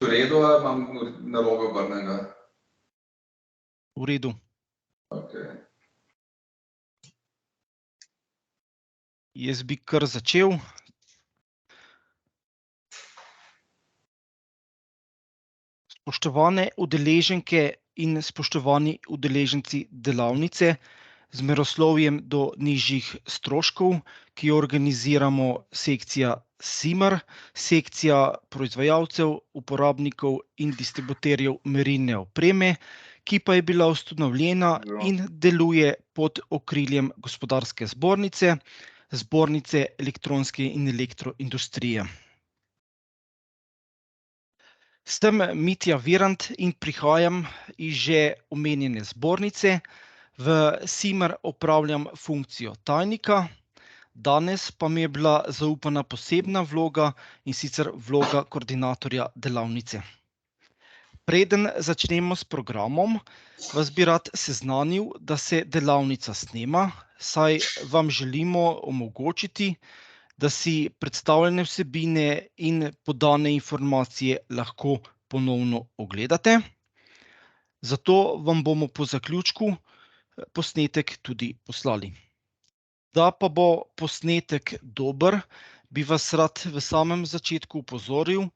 V redu, ali imam narobe obrnjenega? V redu. Okay. Jaz bi kar začel. Spoštovane udeleženke in spoštovani udeleženci delavnice z meroslovjem do nižjih stroškov, ki jo organiziramo sekcija SIMR, sekcija proizvajalcev, uporabnikov in distributerjev merilne opreme, ki pa je bila ustanovljena in deluje pod okriljem Gospodarske zbornice, Zbornice elektronske in elektroindustrije. Sem Mitja Virant in prihajam iz že omenjene zbornice. V SIMR opravljam funkcijo tajnika, danes pa mi je bila zaupana posebna vloga, in sicer vloga koordinatorja delavnice. Preden začnemo s programom, vas bi rad seznanil, da se delavnica snema, saj vam želimo omogočiti, da si predstavljene vsebine in podane informacije lahko ponovno ogledate. Zato vam bomo po zaključku posnetek tudi poslali. Da pa bo posnetek dober, bi vas rad v samem začetku opozoril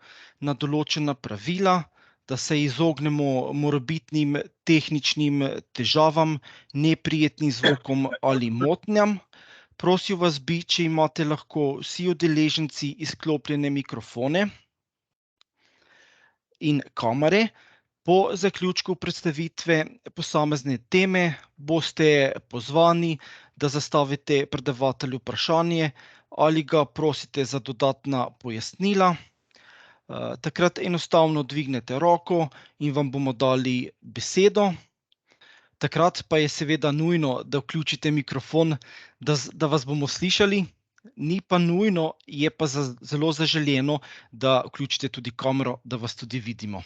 na določena pravila, da se izognemo morebitnim tehničnim težavam, neprijetnim zvokom ali motnjam. Prosil vas bi, če imate lahko vsi udeleženci izklopljene mikrofone in kamere. Po zaključku predstavitve posamezne teme boste pozvani, da zastavite predavatelju vprašanje ali ga prosite za dodatna pojasnila. Takrat enostavno dvignete roko in vam bomo dali besedo. Takrat pa je seveda nujno, da vključite mikrofon, da vas bomo slišali. Ni pa nujno, je pa zelo zaželeno, da vključite tudi kamero, da vas tudi vidimo.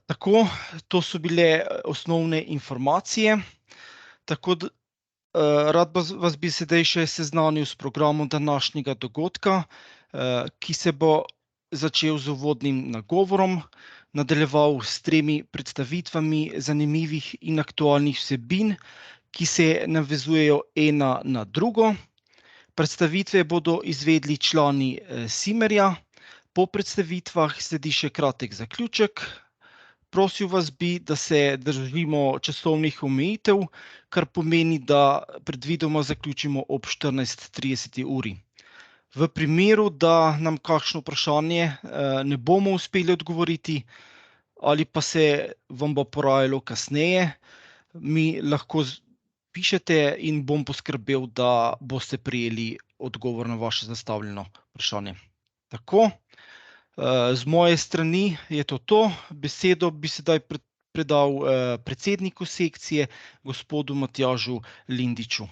Tako, to so bile osnovne informacije. Tako, rad vas bi sedaj še seznanil s programom današnjega dogodka, ki se bo začel z uvodnim nagovorom, nadaljeval s 3 predstavitvami zanimivih in aktualnih vsebin, ki se navezujejo ena na drugo. Predstavitve bodo izvedli člani SIMR-ja, po predstavitvah sledi še kratek zaključek. Prosil vas bi, da se držimo časovnih omejitev, kar pomeni, da predvidoma zaključimo ob 14:30 uri. V primeru, da nam kakšno vprašanje ne bomo uspeli odgovoriti ali pa se vam bo porajalo kasneje, mi lahko pišete in bom poskrbel, da boste prejeli odgovor na vaše zastavljeno vprašanje. Tako, z moje strani je to. Besedo bi sedaj predal predsedniku sekcije, gospodu Matjažu Lindiču.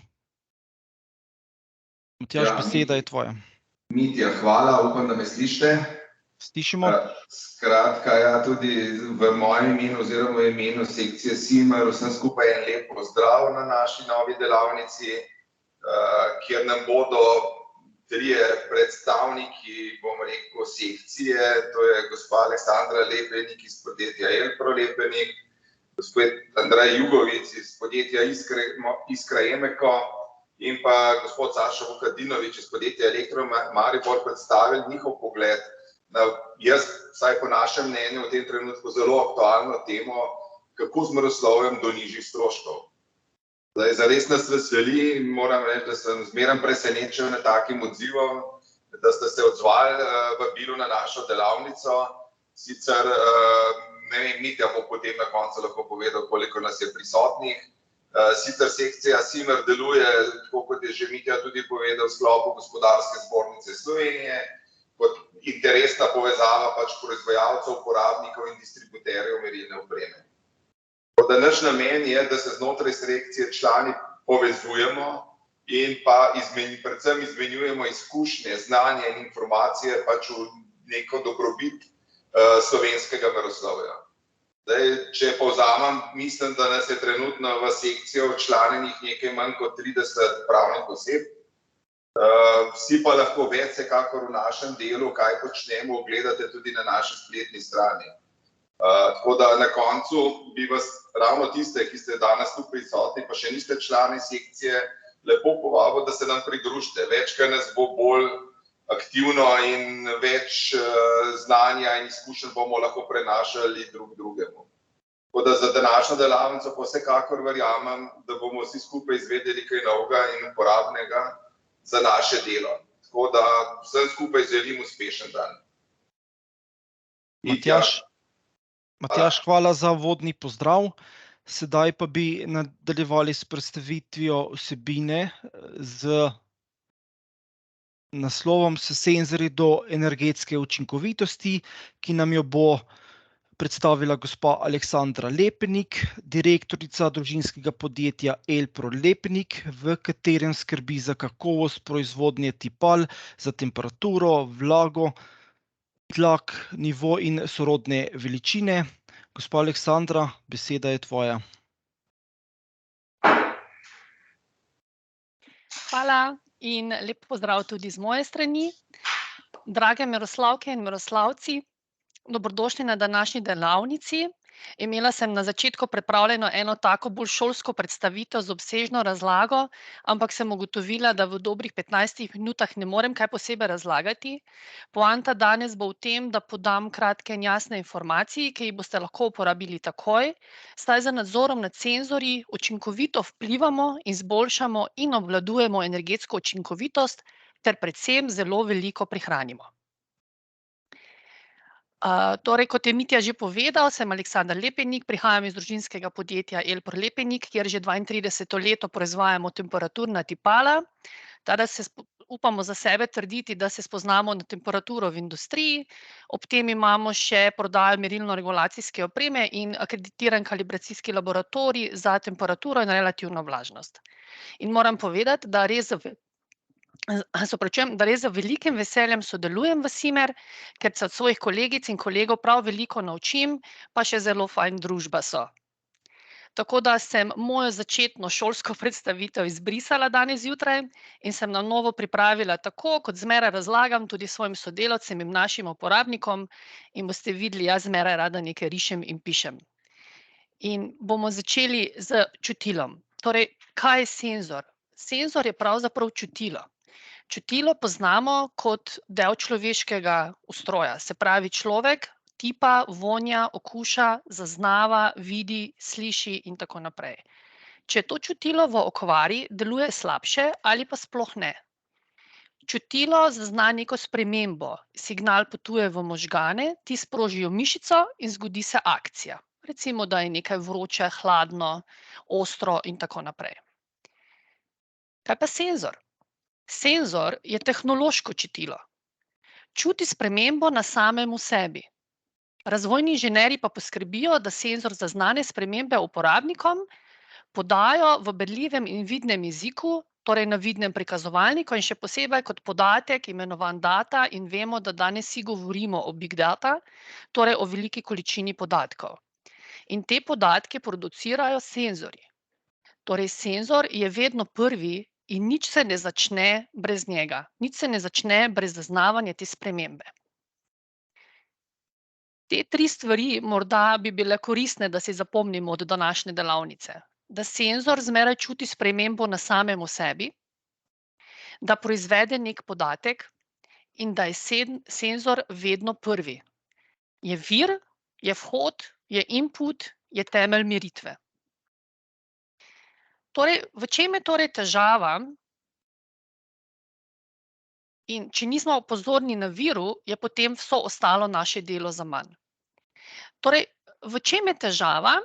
Matjaž, beseda je tvoja. Mitja, hvala, upam, da me slišite. Slišimo. Skratka, ja, tudi v mojem imenu oziroma v imenu sekcije SIMR vsem skupaj en lep pozdrav na naši novi delavnici, kjer nam bodo 3 predstavniki, bom rekel, sekcije, to je gospa Aleksandra Lepenik iz podjetja Elpro Lepenik, gospod Andrej Jugovic iz podjetja Iskra Emeko in pa gospod Sašo Vukadinovič iz podjetja Elektro Maribor predstavili njihov pogled na, jaz, vsaj po našem mnenju, v tem trenutku zelo aktualno temo, kako z meroslovjem do nižjih stroškov. Zdaj, zares nas veseli in moram reči, da sem zmeraj presenečen nad takim odzivom, da ste se odzvali vabilu na našo delavnico. Sicer, ne vem, Mitja bo potem na koncu lahko povedal, koliko nas je prisotnih. Sicer sekcija SIMR deluje, tako kot je že Mitja tudi povedal, v sklopu Gospodarske zbornice Slovenije, kot interesna povezava pač proizvajalcev, uporabnikov in distributerjev merilne opreme. Da naš namen je, da se znotraj sekcije člani povezujemo in pa predvsem izmenjujemo izkušnje, znanje in informacije pač v neko dobrobit slovenskega meroslovja. Zdaj, če povzamem, mislim, da nas je trenutno v sekcijo včlanjenih nekaj manj kot 30 pravnih oseb. Vsi pa lahko več vsekakor v našem delu, kaj počnemo, gledate tudi na naši spletni strani. Tako da na koncu bi vas ravno tiste, ki ste danes tu prisotni, pa še niste člani sekcije, lepo povabil, da se nam pridružite. Večkrat nas bo bolj aktivno in več znanja in izkušenj bomo lahko prenašali drug drugemu. Tako da za današnjo delavnico pa vsekakor verjamem, da bomo vsi skupaj izvedeli kaj novega in uporabnega za naše delo. Tako da vsem skupaj želim uspešen dan. Matjaž, hvala za uvodni pozdrav. Sedaj pa bi nadaljevali s predstavitvijo vsebine z naslovom S senzorji do energetske učinkovitosti, ki nam jo bo predstavila gospa Aleksandra Lepenik, direktorica družinskega podjetja Elpro Lepenik, v katerem skrbi za kakovost proizvodnje tipal, za temperaturo, vlago, tlak, nivo in sorodne veličine. Gospa Aleksandra, beseda je tvoja. Hvala in lep pozdrav tudi z moje strani. Drage Miroslavke in Miroslavci, dobrodošli na današnji delavnici. Imela sem na začetku pripravljeno eno tako bolj šolsko predstavitev z obsežno razlago, ampak sem ugotovila, da v dobrih 15 minutah ne morem kaj posebej razlagati. Poanta danes bo v tem, da podam kratke in jasne informacije, ki jih boste lahko uporabili takoj, saj z nadzorom nad senzorji učinkovito vplivamo, izboljšamo in obvladujemo energetsko učinkovitost ter predvsem zelo veliko prihranimo. Torej, kot je Mitja že povedal, sem Aleksandra Lepenik, prihajam iz družinskega podjetja Elpro Lepenik, kjer že 32. leto proizvajamo temperaturna tipala. Upamo za sebe trditi, da se spoznamo na temperaturo v industriji, ob tem imamo še prodajo merilno-regulacijske opreme in akreditiran kalibracijski laboratorij za temperaturo in relativno vlažnost. In moram povedati, da res z velikim veseljem sodelujem v Simer, ker se od svojih kolegic in kolegov prav veliko naučim, pa še zelo fajn družba so. Tako da sem mojo začetno šolsko predstavitev izbrisala danes zjutraj in sem na novo pripravila tako, kot zmeraj razlagam tudi svojim sodelavcem in našim uporabnikom, in boste videli, jaz zmeraj rada nekaj rišem in pišem. In bomo začeli z čutilom. Torej, kaj je senzor? Senzor je pravzaprav čutilo. Čutilo poznamo kot del človeškega ustroja, se pravi človek tipa, vonja, okuša, zaznava, vidi, sliši in tako naprej. Če to čutilo v okvari, deluje slabše ali pa sploh ne. Čutilo zazna neko spremembo, signal potuje v možgane, ti sprožijo mišico in zgodi se akcija. Recimo, da je nekaj vroče, hladno, ostro in tako naprej. Kaj pa senzor? Senzor je tehnološko čutilo. Čuti spremembo na samem sebi. Razvojni inženirji pa poskrbijo, da senzor zaznane spremembe uporabnikom podajo v berljivem in vidnem jeziku, torej na vidnem prikazovalniku in še posebej kot podatek imenovan data, in vemo, da danes vsi govorimo o big data, torej o veliki količini podatkov. In te podatke producirajo senzorji. Torej senzor je vedno prvi in nič se ne začne brez njega. Nič se ne začne brez zaznavanja te spremembe. Te 3 stvari morda bi bile koristne, da si zapomnimo od današnje delavnice. Da senzor zmeraj čuti spremembo na samem sebi, da proizvede nek podatek in da je senzor vedno prvi. Je vir, je vhod, je input, je temelj meritve. Torej, v čem je torej težava? In če nismo pozorni na viru, je potem vso ostalo naše delo zaman. Torej, v čem je težava,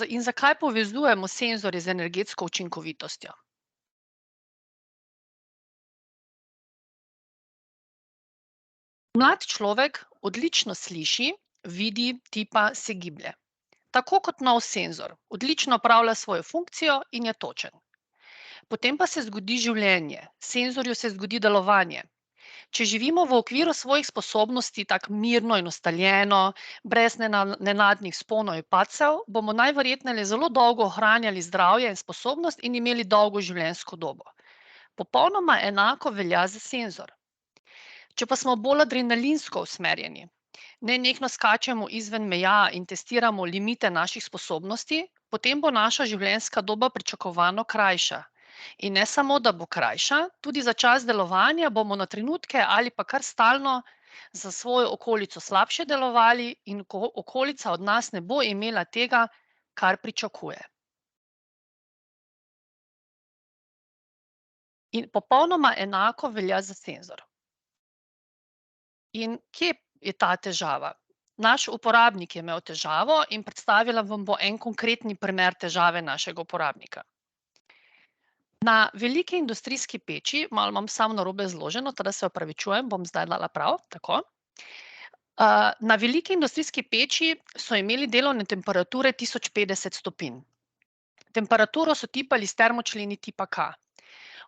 in zakaj povezujemo senzorje z energetsko učinkovitostjo? Mlad človek odlično sliši, vidi, tipa, se giblje. Tako kot nov senzor, odlično opravlja svojo funkcijo in je točen. Potem pa se zgodi življenje, senzorju se zgodi delovanje. Če živimo v okviru svojih sposobnosti tako mirno in ustaljeno, brez nenadnih vzponov in padcev, bomo najverjetneje zelo dolgo ohranjali zdravje in sposobnost in imeli dolgo življenjsko dobo. popolnoma enako velja za senzor. Če pa smo bolj adrenalinsko usmerjeni, nenehno skačemo izven meja in testiramo limite naših sposobnosti, potem bo naša življenjska doba pričakovano krajša. In ne samo, da bo krajša, tudi za čas delovanja bomo na trenutke ali pa kar stalno za svojo okolico slabše delovali in okolica od nas ne bo imela tega, kar pričakuje. In popolnoma enako velja za senzor. In kje je ta težava? Naš uporabnik je imel težavo in predstavila vam bo en konkretni primer težave našega uporabnika. Na veliki industrijski peči, malo imam samo narobe zloženo, teda se opravičujem, bom zdaj dala prav, tako. Na veliki industrijski peči so imeli delovne temperature 1050 stopinj. Temperaturo so tipali s termočleni tipa K.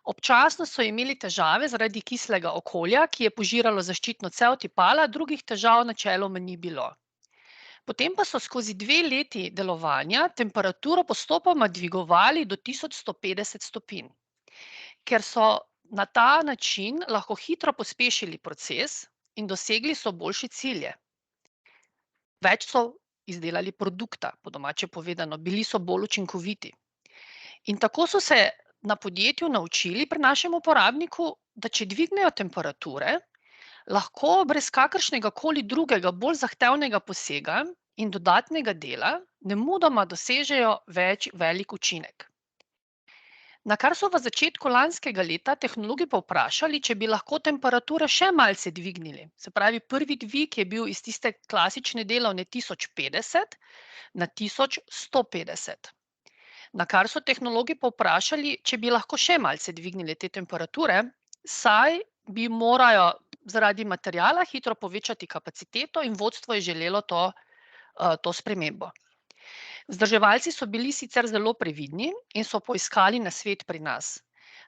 Občasno so imeli težave zaradi kislega okolja, ki je požiralo zaščitno cev tipala, drugih težav načeloma ni bilo. Potem pa so skozi 2 leti delovanja temperaturo postopoma dvigovali do 1150 stopinj. Ker so na ta način lahko hitro pospešili proces in dosegli so boljše cilje. Več so izdelali produkta, po domače povedano, bili so bolj učinkoviti. In tako so se na podjetju naučili pri našem uporabniku, da če dvignejo temperature, lahko brez kakršnega koli drugega, bolj zahtevnega posega in dodatnega dela, nemudoma dosežejo velik učinek. Na kar so v začetku lanskega leta tehnologi povprašali, če bi lahko temperature še malce dvignili. Se pravi, prvi dvig je bil iz tiste klasične delovne 1050 na 1150. Na kar so tehnologi povprašali, če bi lahko še malce dvignili te temperature, saj bi morajo zaradi materiala hitro povečati kapaciteto in vodstvo je želelo to spremembo. Vzdrževalci so bili sicer zelo previdni in so poiskali nasvet pri nas.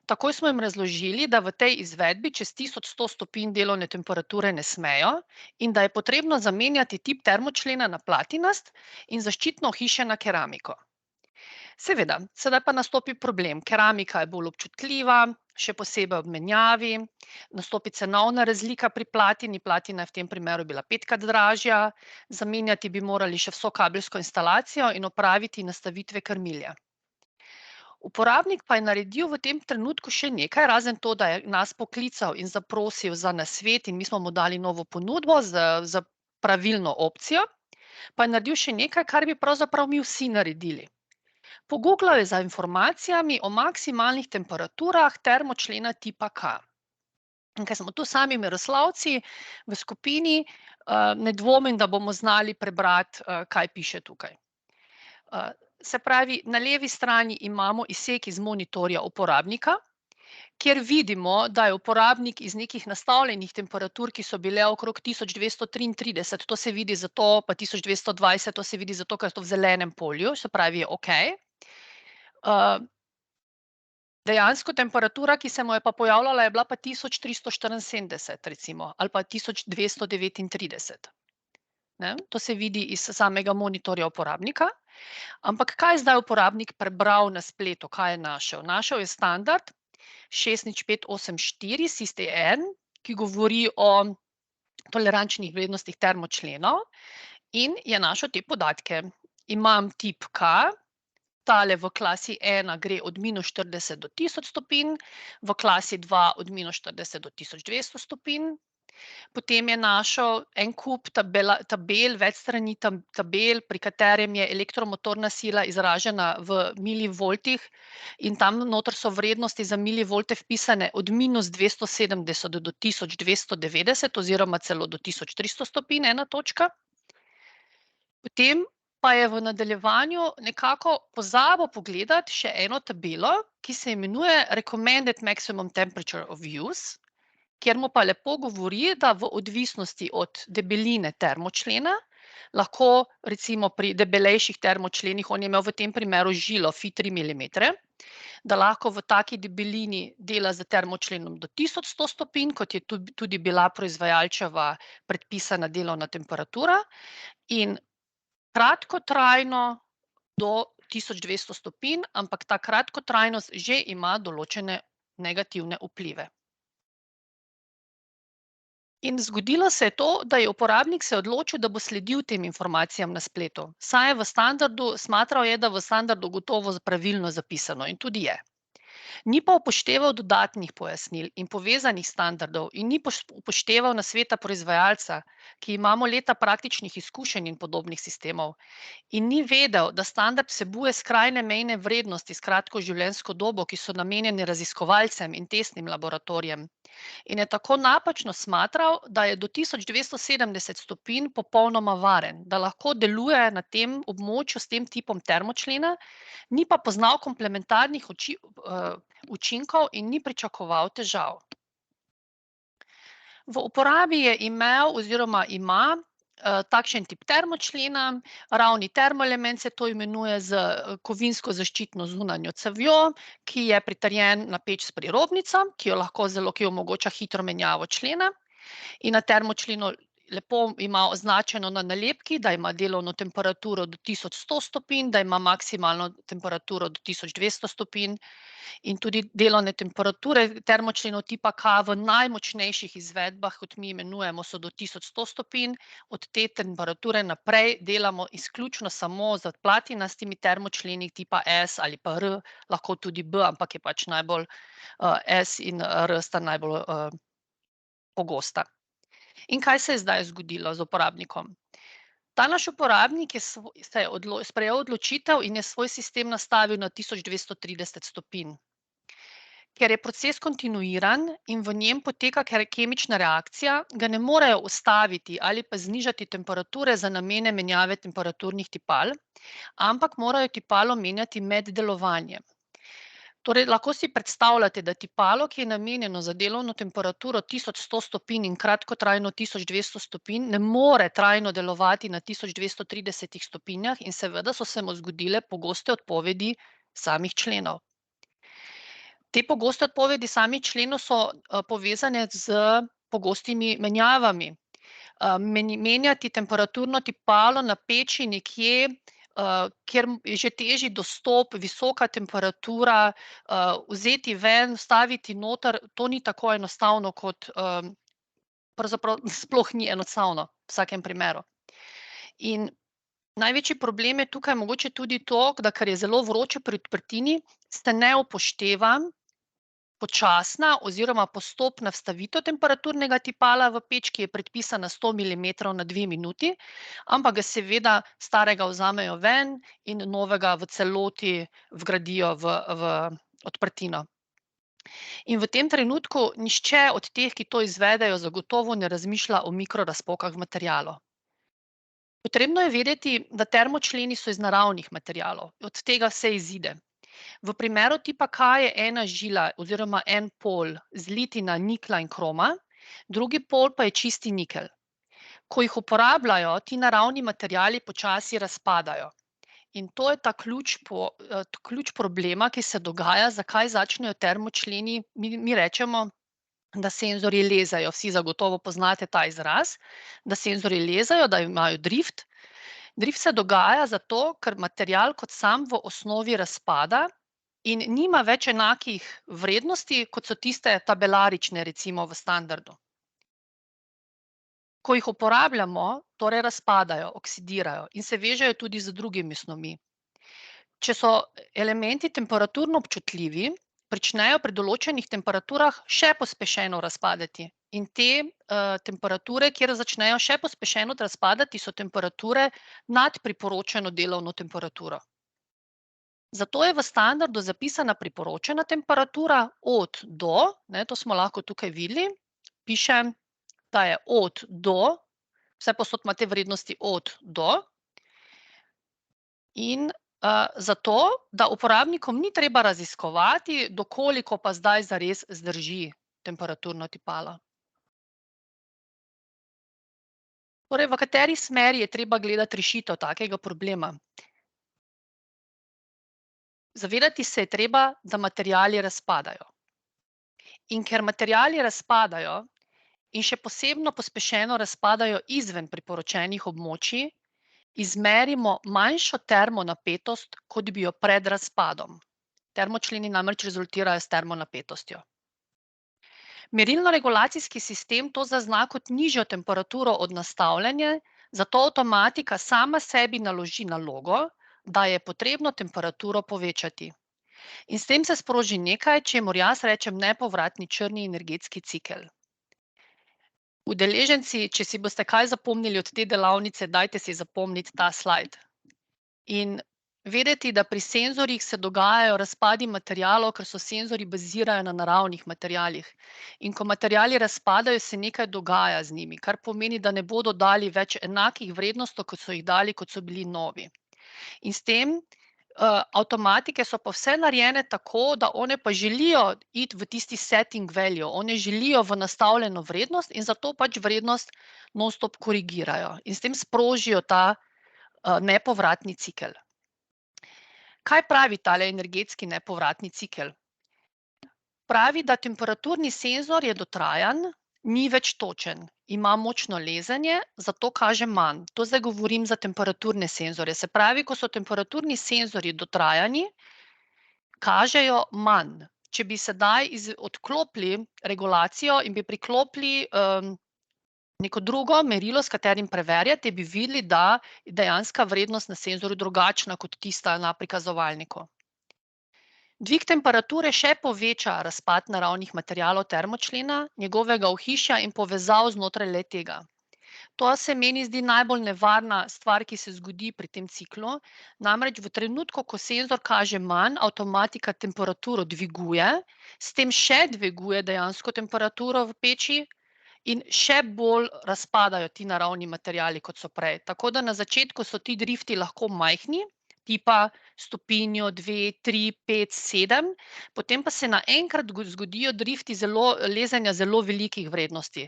Takoj smo jim razložili, da v tej izvedbi čez 1100 stopinj delovne temperature ne smejo in da je potrebno zamenjati tip termočlena na platinast in zaščitno ohišje na keramiko. Seveda, sedaj pa nastopi problem. Keramika je bolj občutljiva, še posebej ob menjavi, nastopi cenovna razlika pri platini, platina je v tem primeru bila 5-krat dražja, zamenjati bi morali še vso kabelsko instalacijo in opraviti nastavitve krmilja. Uporabnik pa je naredil v tem trenutku še nekaj, razen to, da je nas poklical in zaprosil za nasvet in mi smo mu dali novo ponudbo za pravilno opcijo, pa je naredil še nekaj, kar bi pravzaprav mi vsi naredili. Pogooglal je za informacijami o maksimalnih temperaturah termočlena tipa K. In ker smo tu sami meroslavci v skupini, ne dvomim, da bomo znali prebrati, kaj piše tukaj. Se pravi, na levi strani imamo izsek iz monitorja uporabnika, kjer vidimo, da je uporabnik iz nekih nastavljenih temperatur, ki so bile okrog 1233, to se vidi zato, pa 1220, to se vidi zato, ker je to v zelenem polju, se pravi, je okej. Dejansko temperatura, ki se mu je pa pojavljala, je bila pa 1374, recimo, ali pa 1239. To se vidi iz samega monitorja uporabnika. Ampak kaj je zdaj uporabnik prebral na spletu, kaj je našel? Našel je standard 60584 SysTN, ki govori o tolerančnih vrednostih termočlenov in je našel te podatke. Imam tip K, tale v klasi 1 gre od -40 do 1000 stopinj, v klasi 2 od -40 do 1200 stopinj. Potem je našel en kup tabel, več strani tabel, pri katerem je elektromotorna sila izražena v milivoltih in tam noter so vrednosti za milivolte vpisane od -270 do 1290 oziroma celo do 1300 stopinj, ena točka. Potem pa je v nadaljevanju nekako pozabil pogledati še eno tabelo, ki se imenuje Recommended Maximum Temperature of Use, kjer mu pa lepo govori, da v odvisnosti od debeline termočlena, lahko recimo pri debelejših termočlenih, on je imel v tem primeru žilo Fi 3 mm, da lahko v taki debelini dela z termočlenom do 1100 stopinj, kot je tudi bila proizvajalčeva predpisana delovna temperatura, in kratkotrajno do 1200 stopinj, ampak ta kratkotrajnost že ima določene negativne vplive. In zgodilo se je to, da je uporabnik se odločil, da bo sledil tem informacijam na spletu. Saj je v standardu, smatral je, da v standardu gotovo pravilno zapisano in tudi je. Ni pa upošteval dodatnih pojasnil in povezanih standardov in ni upošteval nasveta proizvajalca, ki imamo leta praktičnih izkušenj in podobnih sistemov. In ni vedel, da standard vsebuje skrajne mejne vrednosti s kratko življenjsko dobo, ki so namenjene raziskovalcem in testnim laboratorijem. In je tako napačno smatral, da je do 1270 stopinj popolnoma varen, da lahko deluje na tem območju s tem tipom termočlena, ni pa poznal komplementarnih učinkov in ni pričakoval težav. V uporabi je imel oziroma ima takšen tip termočlena, ravni termoelement se to imenuje z kovinsko zaščitno zunanjo cevjo, ki je pritrjen na peč s prirobnico, ki omogoča hitro menjavo člena. In na termočlenu lepo ima označeno na nalepki, da ima delovno temperaturo do 1100 stopinj, da ima maksimalno temperaturo do 1200 stopinj in tudi delovne temperature termočlenov tipa K v najmočnejših izvedbah, kot mi imenujemo, so do 1100 stopinj. Od te temperature naprej delamo izključno samo z platinastimi termočleni tipa S ali pa R, lahko tudi B, ampak je pač najbolj S in R sta najbolj pogosta. In kaj se je zdaj zgodilo z uporabnikom? Ta naš uporabnik je sprejel odločitev in je svoj sistem nastavil na 1230 stopinj. Ker je proces kontinuiran in v njem poteka kemična reakcija, ga ne morejo ustaviti ali pa znižati temperature za namene menjave temperaturnih tipal, ampak morajo tipalo menjati med delovanjem. Torej, lahko si predstavljate, da tipalo, ki je namenjeno za delovno temperaturo 1100 stopinj in kratkotrajno 1200 stopinj, ne more trajno delovati na 1230 stopinjah in seveda so se mu zgodile pogoste odpovedi samih členov. Te pogoste odpovedi samih členov so povezane z pogostimi menjavami. Menjati temperaturno tipalo na peči nekje, kjer je že težji dostop, visoka temperatura, vzeti ven, vstaviti noter, to ni tako enostavno, kot pravzaprav sploh ni enostavno v vsakem primeru. In največji problem je tukaj mogoče tudi to, da ker je zelo vroče pri odprtini, se ne upošteva počasna oziroma postopna vstavitev temperaturnega tipala v peč, ki je predpisana 100 milimetrov na 2 minuti, ampak ga seveda starega vzamejo ven in novega v celoti vgradijo v odprtino. In v tem trenutku nihče od teh, ki to izvedejo, zagotovo ne razmišlja o mikrorazpokah v materialu. Potrebno je vedeti, da termočleni so iz naravnih materialov, od tega vse izide. V primeru tipa K je ena žila oziroma en pol zlitina nikla in kroma, drugi pol pa je čisti nikelj. Ko jih uporabljajo, ti naravni materiali počasi razpadajo. In to je ta ključ problema, ki se dogaja, zakaj začnejo termočleni, mi rečemo, da senzorji lezajo. Vsi zagotovo poznate ta izraz, da senzorji lezajo, da imajo drift. Drift se dogaja zato, ker material kot sam v osnovi razpada in nima več enakih vrednosti, kot so tiste tabelarične, recimo v standardu. Ko jih uporabljamo, torej razpadajo, oksidirajo in se vežejo tudi z drugimi snovmi. Če so elementi temperaturno občutljivi, pričnejo pri določenih temperaturah še pospešeno razpadati. In te temperature, kjer začnejo še pospešeno razpadati, so temperature nad priporočeno delovno temperaturo. Zato je v standardu zapisana priporočena temperatura od do, to smo lahko tukaj videli, piše, da je od do, vsepovsod imate vrednosti od do, in zato, da uporabnikom ni treba raziskovati, dokoliko pa zdaj zares zdrži temperaturno tipalo. Torej, v kateri smeri je treba gledati rešitev takega problema? Zavedati se je treba, da materiali razpadajo. In ker materiali razpadajo in še posebno pospešeno razpadajo izven priporočenih območij, izmerimo manjšo termonapetost, kot bi jo pred razpadom. Termočleni namreč rezultirajo s termonapetostjo. Merilno-regulacijski sistem to zazna kot nižjo temperaturo od nastavljanja, zato avtomatika sama sebi naloži nalogo, da je potrebno temperaturo povečati. In s tem se sproži nekaj, čemur jaz rečem nepovratni črni energetski cikel. Udeleženci, če si boste kaj zapomnili od te delavnice, dajte si zapomniti ta slajd. In vedeti, da pri senzorjih se dogajajo razpadi materialov, ker so senzorji bazirajo na naravnih materialih. In ko materiali razpadajo, se nekaj dogaja z njimi, kar pomeni, da ne bodo dali več enakih vrednosti, kot so jih dali, kot so bili novi. In s tem avtomatike so pa vse narejene tako, da one pa želijo iti v tisti setting value, one želijo v nastavljeno vrednost in zato pač vrednost non-stop korigirajo. In s tem sprožijo ta nepovratni cikel. Kaj pravi tale energetski nepovratni cikel? Pravi, da temperaturni senzor je dotrajan, ni več točen, ima močno lezenje, zato kaže manj. To zdaj govorim za temperaturne senzorje. Se pravi, ko so temperaturni senzorji dotrajani, kažejo manj. Če bi sedaj odklopili regulacijo in bi priklopili neko drugo merilo, s katerim preverjate, bi videli, da je dejanska vrednost na senzorju drugačna kot tista na prikazovalniku. Dvig temperature še poveča razpad naravnih materialov termočlena, njegovega ohišja in povezav znotraj le-tega. To se meni zdi najbolj nevarna stvar, ki se zgodi pri tem ciklu. Namreč v trenutku, ko senzor kaže manj, avtomatika temperaturo dviguje, s tem še dviguje dejansko temperaturo v peči in še bolj razpadajo ti naravni materiali, kot so prej. Tako da na začetku so ti drifti lahko majhni, tipa stopinjo, 2, 3, 5, 7, potem pa se naenkrat zgodijo drifti lezenja zelo velikih vrednosti.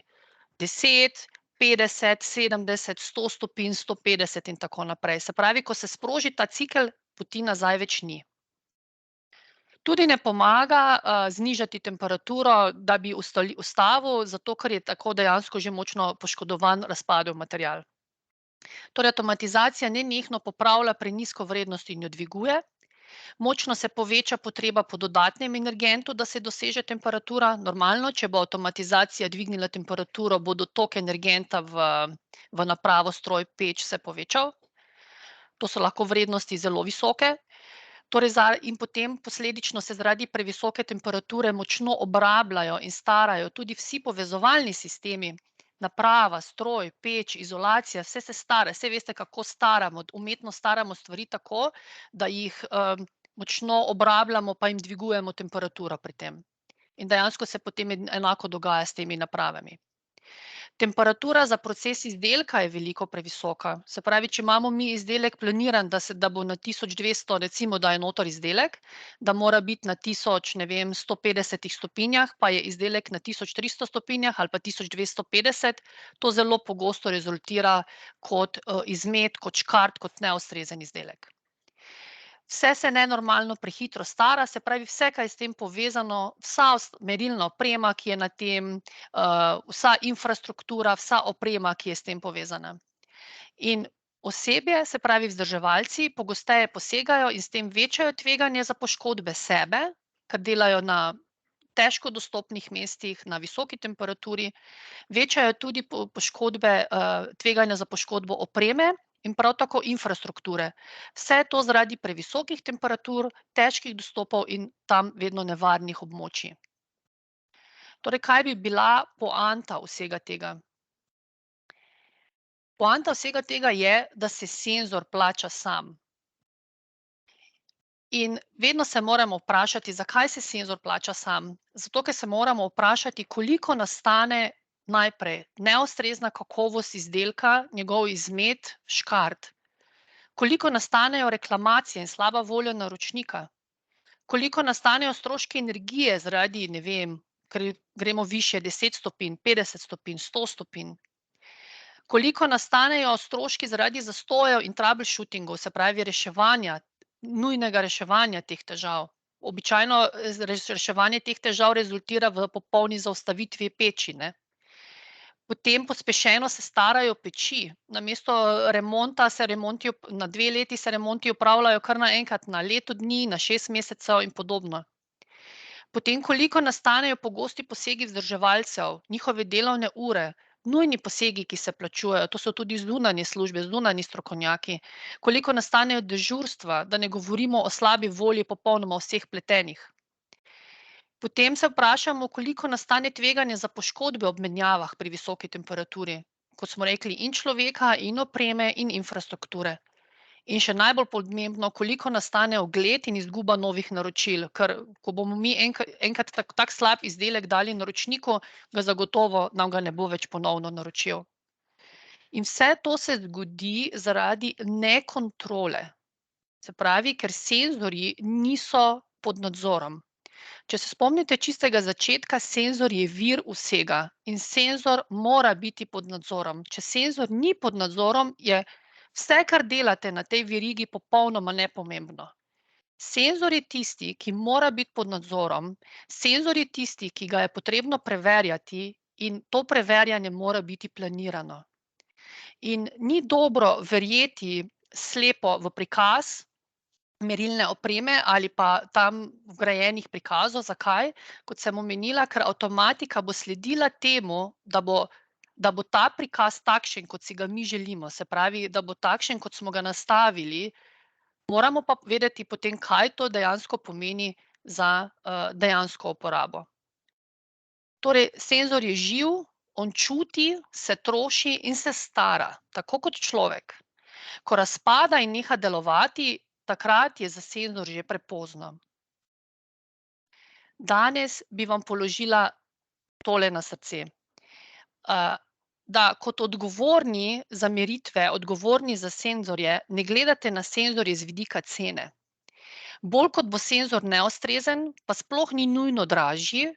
10, 50, 70, 100 stopinj, 150 in tako naprej. Se pravi, ko se sproži ta cikel, poti nazaj več ni. Tudi ne pomaga znižati temperaturo, da bi ustavil, zato ker je tako dejansko že močno poškodovan razpadel material. Torej, avtomatizacija nenehno popravlja prenizko vrednost in jo dviguje. Močno se poveča potreba po dodatnem energentu, da se doseže temperatura. Normalno, če bo avtomatizacija dvignila temperaturo, bo dotok energenta v napravo, stroj, peč se povečal. To so lahko vrednosti zelo visoke. Torej, in potem posledično se zaradi previsoke temperature močno obrabljajo in starajo tudi vsi povezovalni sistemi, naprava, stroj, peč, izolacija, vse se stara. Vse veste, kako staramo, umetno staramo stvari tako, da jih močno obrabljamo, pa jim dvigujemo temperaturo pri tem. In dejansko se potem enako dogaja s temi napravami. Temperatura za proces izdelka je veliko previsoka. Se pravi, če imamo mi izdelek planiran, da bo na 1200, recimo, da je notor izdelek, da mora biti na 150 stopinjah, pa je izdelek na 1300 stopinjah ali pa 1250, to zelo pogosto rezultira kot izmet, kot škart, kot neustrezen izdelek. Vse se nenormalno prehitro stara, se pravi, vse, kar je s tem povezano, vsa merilna oprema, ki je na tem, vsa infrastruktura, vsa oprema, ki je s tem povezana. In osebje, se pravi vzdrževalci, pogosteje posegajo in s tem večajo tveganje za poškodbe sebe, ker delajo na težko dostopnih mestih, na visoki temperaturi, večajo tudi poškodbe, tveganja za poškodbo opreme, in prav tako infrastrukture. Vse to zaradi previsokih temperatur, težkih dostopov in tam vedno nevarnih območij. Torej, kaj bi bila poanta vsega tega? Poanta vsega tega je, da se senzor plača sam. In vedno se moramo vprašati, zakaj se senzor plača sam. Zato, ker se moramo vprašati, koliko nastane najprej neustrezna kakovost izdelka, njegov izmet, škart. Koliko nastanejo reklamacije in slaba volja naročnika. Koliko nastanejo stroški energije zaradi, ne vem, ker gremo višje 10 stopinj, 50 stopinj, 100 stopinj. Koliko nastanejo stroški zaradi zastojev in troubleshootingov, se pravi reševanja, nujnega reševanja teh težav. Običajno reševanje teh težav rezultira v popolni zaustavitvi peči, ne. Potem pospešeno se starajo peči. Namesto remonta na 2 leti se remonti opravljajo kar naenkrat na leto dni, na 6 mesecev in podobno. Potem koliko nastanejo pogosti posegi vzdrževalcev, njihove delovne ure, nujni posegi, ki se plačujejo, to so tudi zunanje službe, zunanji strokovnjaki, koliko nastanejo dežurstva, da ne govorimo o slabi volji popolnoma vseh pletenih. Potem se vprašamo, koliko nastane tveganje za poškodbe ob menjavah pri visoki temperaturi, kot smo rekli, in človeka, in opreme, in infrastrukture. In še najbolj pomembno, koliko nastane ogled in izguba novih naročil, ker ko bomo mi enkrat tak slab izdelek dali naročniku, ga zagotovo nam ga ne bo več ponovno naročil. In vse to se zgodi zaradi nekontrole. Se pravi, ker senzorji niso pod nadzorom. Če se spomnite čistega začetka, senzor je vir vsega in senzor mora biti pod nadzorom. Če senzor ni pod nadzorom, je vse, kar delate na tej verigi, popolnoma nepomembno. Senzor je tisti, ki mora biti pod nadzorom, senzor je tisti, ki ga je potrebno preverjati in to preverjanje mora biti planirano. In ni dobro verjeti slepo v prikaz merilne opreme ali pa tam vgrajenih prikazov. Zakaj? Kot sem omenila, ker avtomatika bo sledila temu, da bo ta prikaz takšen, kot si ga mi želimo, se pravi, da bo takšen, kot smo ga nastavili, moramo pa vedeti potem, kaj to dejansko pomeni za dejansko uporabo. Torej, senzor je živ, on čuti, se troši in se stara, tako kot človek. Ko razpada in neha delovati, takrat je za senzor že prepozno. Danes bi vam položila tole na srce. Da kot odgovorni za meritve, odgovorni za senzorje, ne gledate na senzorje z vidika cene. Bolj kot bo senzor neustrezen, pa sploh ni nujno dražji,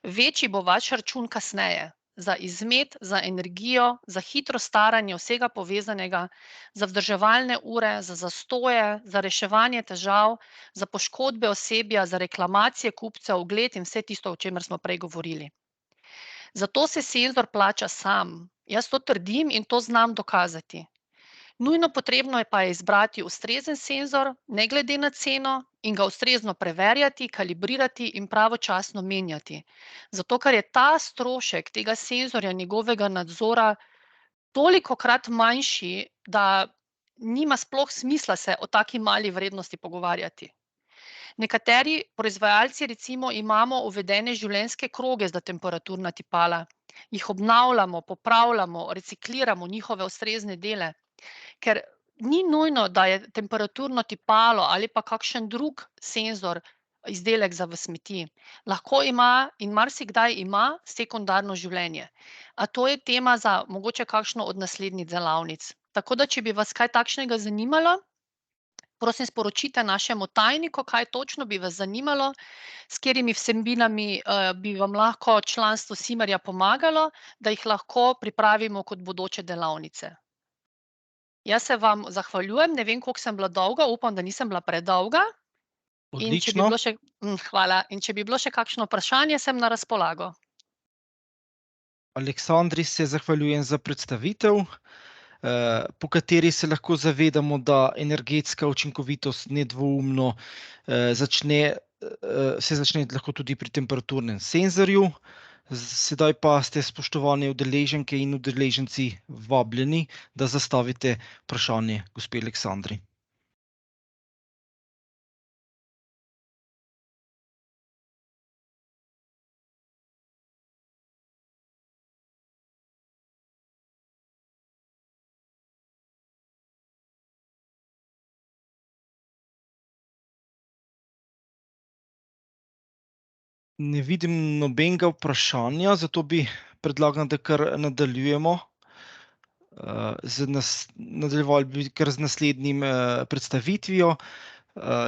večji bo vaš račun kasneje. Za izmet, za energijo, za hitro staranje vsega povezanega, za vzdrževalne ure, za zastoje, za reševanje težav, za poškodbe osebja, za reklamacije kupcev, ugled in vse tisto, o čemer smo prej govorili. Zato se senzor plača sam. Jaz to trdim in to znam dokazati. Nujno potrebno je pa izbrati ustrezen senzor, ne glede na ceno, in ga ustrezno preverjati, kalibrirati in pravočasno menjati. Zato, ker je ta strošek tega senzorja, njegovega nadzora, tolikokrat manjši, da nima sploh smisla se o taki mali vrednosti pogovarjati. Nekateri proizvajalci recimo imamo uvedene življenjske kroge za temperaturna tipala. Jih obnavljamo, popravljamo, recikliramo njihove ustrezne dele. Ker ni nujno, da je temperaturno tipalo ali pa kakšen drug senzor izdelek za v smeti. Lahko ima in marsikdaj ima sekundarno življenje. A to je tema za mogoče kakšno od naslednjih delavnic. Tako da, če bi vas kaj takšnega zanimalo, prosim sporočite našemu tajniku, kaj točno bi vas zanimalo, s katerimi vsebinami bi vam lahko članstvo Simerja pomagalo, da jih lahko pripravimo kot bodoče delavnice. Jaz se vam zahvaljujem, ne vem, koliko sem bila dolga, upam, da nisem bila predolga. Odlično. Hvala. In če bi bilo še kakšno vprašanje, sem na razpolago. Aleksandri se zahvaljujem za predstavitev, po kateri se lahko zavedamo, da energetska učinkovitost nedvoumno se začne lahko tudi pri temperaturnem senzorju. Sedaj pa ste, spoštovane udeleženke in udeleženci, vabljeni, da zastavite vprašanje gospe Aleksandri. Ne vidim nobenega vprašanja, zato bi predlagam, da kar nadaljujemo. Nadaljevali bi kar z naslednjim predstavitvijo.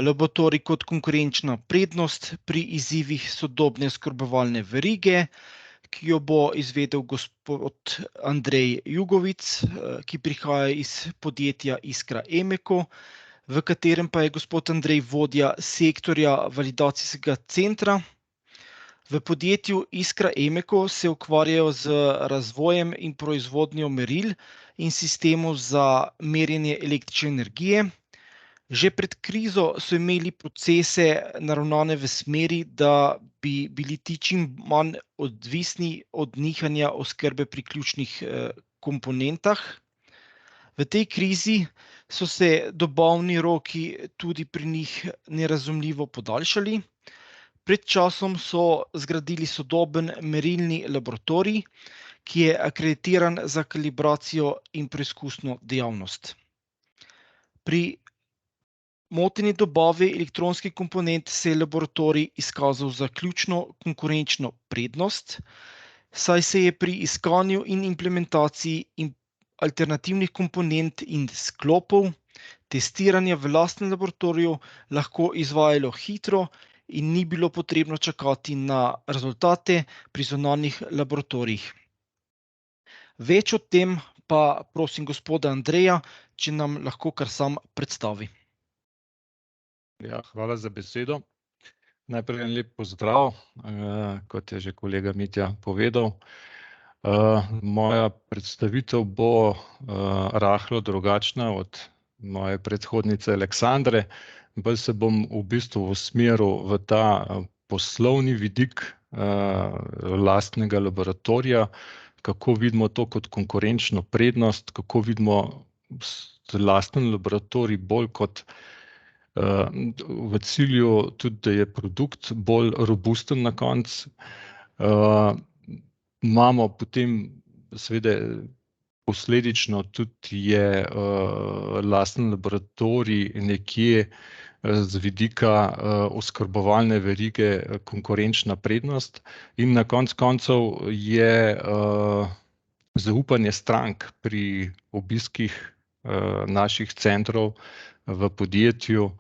Laboratorij kot konkurenčna prednost pri izzivih sodobne oskrbovalne verige, ki jo bo izvedel gospod Andrej Jugovic, ki prihaja iz podjetja Iskra Emeko, v katerem pa je gospod Andrej vodja sektorja validacijskega centra. V podjetju Iskra Emeco se ukvarjajo z razvojem in proizvodnjo meril in sistemov za merjenje električne energije. Že pred krizo so imeli procese naravnane v smeri, da bi bili ti čim manj odvisni od nihanja oskrbe pri ključnih komponentah. V tej krizi so se dobavni roki tudi pri njih nerazumljivo podaljšali. Pred časom so zgradili sodoben merilni laboratorij, ki je akreditiran za kalibracijo in preizkusno dejavnost. Pri moteni dobavi elektronskih komponent se je laboratorij izkazal za ključno konkurenčno prednost, saj se je pri iskanju in implementaciji alternativnih komponent in sklopov testiranja v lastnem laboratoriju lahko izvajalo hitro in ni bilo potrebno čakati na rezultate pri zunanjih laboratorijih. Več o tem pa prosim gospoda Andreja, če nam lahko kar sam predstavi. Ja, hvala za besedo. Najprej en lep pozdrav, kot je že kolega Mitja povedal. Moja predstavitev bo rahlo drugačna od moje predhodnice Aleksandre. Bolj se bom v bistvu usmeril v ta poslovni vidik lastnega laboratorija, kako vidimo to kot konkurenčno prednost, kako vidimo lasten laboratorij bolj kot v cilju tudi, da je produkt bolj robusten na koncu. Imamo potem seveda posledično tudi je lasten laboratorij nekje z vidika oskrbovalne verige konkurenčna prednost in na koncu koncev je zaupanje strank pri obiskih naših centrov v podjetju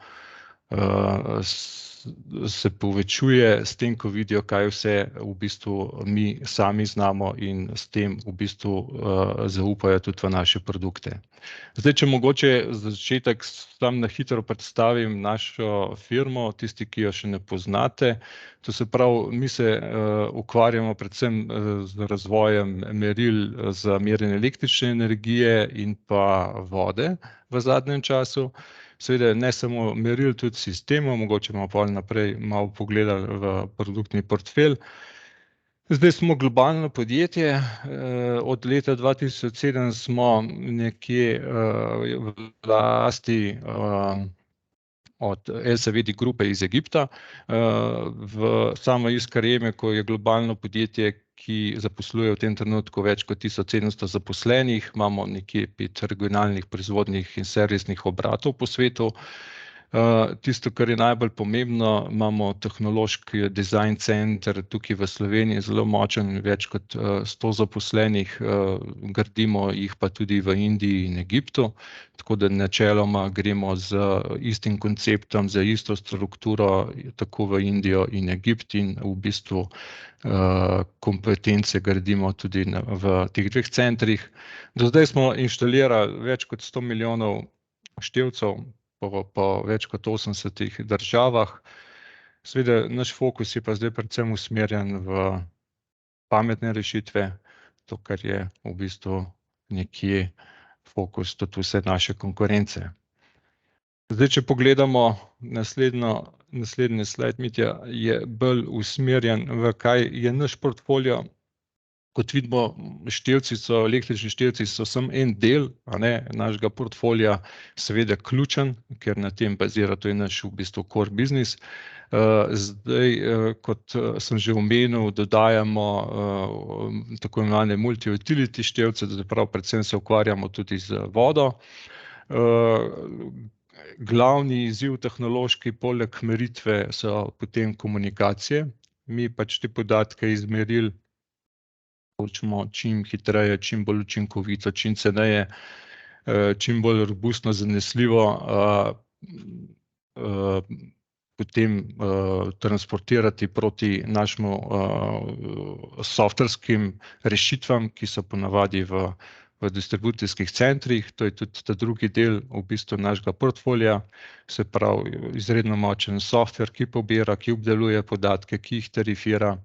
se povečuje s tem, ko vidijo, kaj vse v bistvu mi sami znamo in s tem v bistvu zaupajo tudi v naše produkte. Zdaj, če mogoče za začetek sam na hitro predstavim našo firmo, tisti, ki jo še ne poznate. To se pravi, mi se ukvarjamo predvsem z razvojem meril za merjenje električne energije in pa vode v zadnjem času. Seveda ne samo meril, tudi sistemov, mogoče bomo pol naprej malo pogledali v produktni portfelj. Zdaj smo globalno podjetje, od leta 2007 smo nekje v lasti od LSVD grupe iz Egipta. Samo Iskra Emeco je globalno podjetje, ki zaposluje v tem trenutku več kot 1700 zaposlenih, imamo nekje 5 regionalnih proizvodnih in servisnih obratov po svetu. Tisto, kar je najbolj pomembno, imamo tehnološki design center tukaj v Sloveniji, zelo močen, več kot 100 zaposlenih, gradimo jih pa tudi v Indiji in Egiptu, tako da načeloma gremo z istim konceptom, z isto strukturo, tako v Indijo in Egipt in v bistvu kompetence gradimo tudi v teh dveh centrih. Do zdaj smo inštalirali več kot 100 milijonov števcev po več kot 80 državah. Seveda, naš fokus je pa zdaj predvsem usmerjen v pametne rešitve, to, kar je v bistvu nekje fokus tudi vse naše konkurence. Zdaj, če pogledamo naslednji slajd, Mitja, je bolj usmerjen v kaj je naš portfolio. Kot vidimo, električni števci so samo en del našega portfolija, seveda ključen, ker na tem bazira, to je naš v bistvu core business. Zdaj, kot sem že omenil, dodajamo tako imenovane multi-utility števce, da prav predvsem se ukvarjamo tudi z vodo. Glavni izziv tehnološki poleg meritve so potem komunikacije. Mi pač te podatke iz meril hočemo čim hitreje, čim bolj učinkovito, čim ceneje, čim bolj robustno, zanesljivo potem transportirati proti našim softverskim rešitvam, ki so ponavadi v v distribucijskih centrih, to je tudi ta drugi del v bistvu našega portfolija, se pravi izredno močen software, ki pobira, ki obdeluje podatke, ki jih tarifira.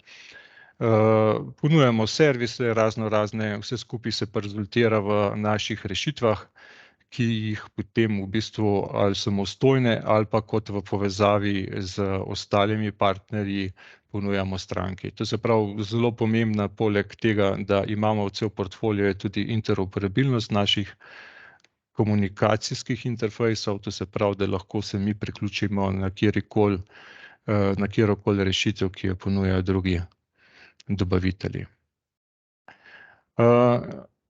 Ponujamo servise razne, vse skupaj se pa rezultira v naših rešitvah, ki jih potem v bistvu ali samostojne ali pa kot v povezavi z ostalimi partnerji ponujamo stranki. To se pravi zelo pomembna, poleg tega, da imamo v cel portfolio, je tudi interoperabilnost naših komunikacijskih interfejsov, to se pravi, da lahko se mi priključimo na kjerokoli rešitev, ki jo ponujajo drugi dobavitelji.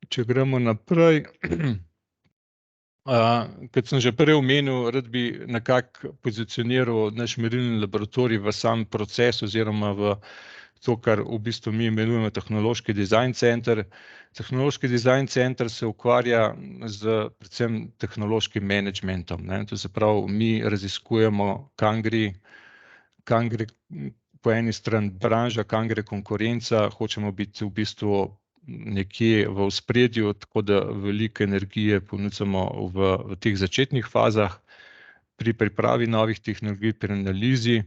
Če gremo naprej, kot sem že prej omenil, rad bi nekako pozicioniral naš merilni laboratorij v sam proces oziroma v to, kar v bistvu mi imenujemo tehnološki dizajn center. Tehnološki dizajn center se ukvarja z predvsem tehnološkim managementom, ne. To se pravi, mi raziskujemo, kam gre po eni strani branža, kam gre konkurenca, hočemo biti v bistvu nekje v ospredju, tako da veliko energije ponudimo v teh začetnih fazah pri pripravi novih tehnologij, pri analizi.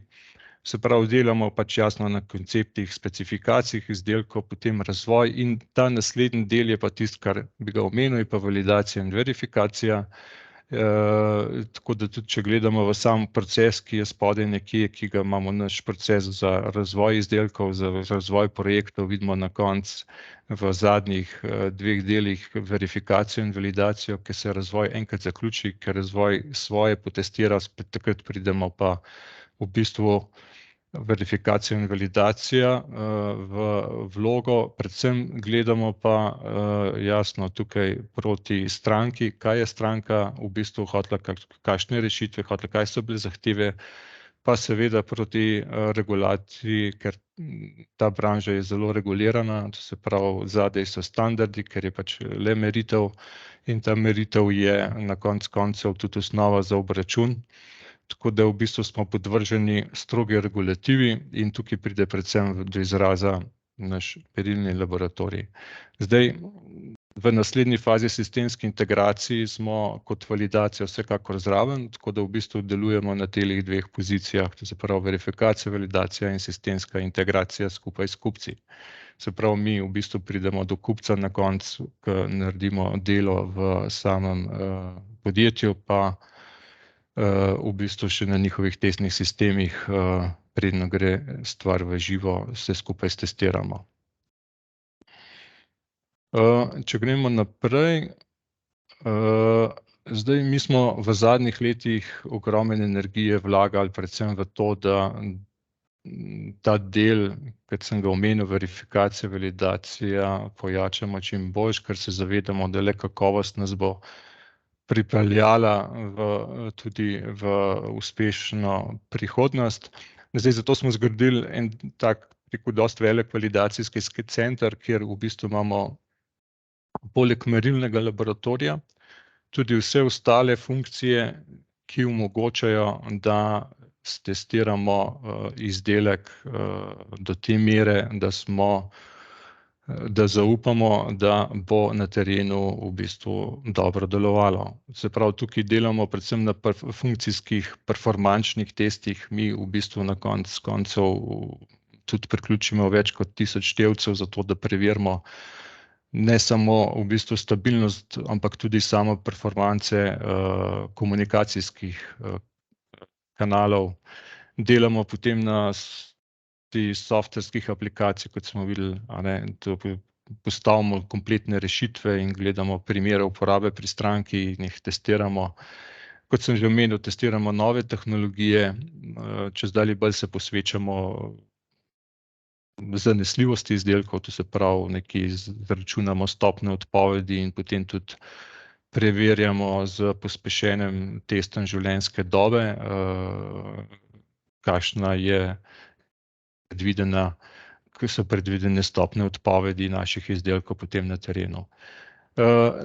Se pravi, delamo pač jasno na konceptih, specifikacijah izdelkov, potem razvoj in ta naslednji del je pa tisto, kar bi ga omenil, je pa validacija in verifikacija. Tako da tudi, če gledamo v sam proces, ki je spodaj nekje, ki ga imamo naš proces za razvoj izdelkov, za razvoj projektov, vidimo na koncu v zadnjih 2 delih verifikacijo in validacijo, ker se razvoj enkrat zaključi, ker razvoj svoje potestira, spet takrat pridemo pa v bistvu verifikacija in validacija v vlogo, predvsem gledamo pa jasno tukaj proti stranki, kaj je stranka v bistvu hotela, kakšne rešitve hotela, kaj so bile zahteve, pa seveda proti regulaciji, ker ta branža je zelo regulirana, to se pravi, zadaj so standardi, ker je pač le meritev in ta meritev je na koncu koncev tudi osnova za obračun. Tako da v bistvu smo podvrženi strogi regulativi in tukaj pride predvsem do izraza naš merilni laboratorij. Zdaj, v naslednji fazi sistemske integracije smo kot validacija vsekakor zraven, tako da v bistvu delujemo na teh 2 pozicijah, to se pravi verifikacija, validacija in sistemska integracija skupaj s kupci. Se pravi, mi v bistvu pridemo do kupca na koncu, ko naredimo delo v samem podjetju, pa v bistvu še na njihovih testnih sistemih, preden gre stvar v živo, vse skupaj stestiramo. Če gremo naprej, zdaj mi smo v zadnjih letih ogromno energije vlagali predvsem v to, da ta del, kot sem ga omenil, verifikacija, validacija, pojačamo čim boljše, ker se zavedamo, da le kakovost nas bo pripeljala tudi v uspešno prihodnost. Zdaj, zato smo zgradili en tak dosti velik validacijski center, kjer v bistvu imamo poleg merilnega laboratorija tudi vse ostale funkcije, ki omogočajo, da stestiramo izdelek do te mere, da zaupamo, da bo na terenu v bistvu dobro delovalo. Se pravi, tukaj delamo predvsem na funkcijskih performančnih testih, mi v bistvu na koncu koncev tudi priključimo več kot 1000 števcev, zato da preverimo ne samo v bistvu stabilnost, ampak tudi samo performance komunikacijskih kanalov. Delamo potem na softverskih aplikacij, kot smo videli, to postavimo kompletne rešitve in gledamo primere uporabe pri stranki in jih testiramo. Kot sem že omenil, testiramo nove tehnologije, čezdalje bolj se posvečamo zanesljivosti izdelkov, to se pravi, nekje izračunamo stopnjo odpovedi in potem tudi preverjamo s pospešenim testom življenjske dobe, kakšna je so predvidene stopnje odpovedi naših izdelkov potem na terenu.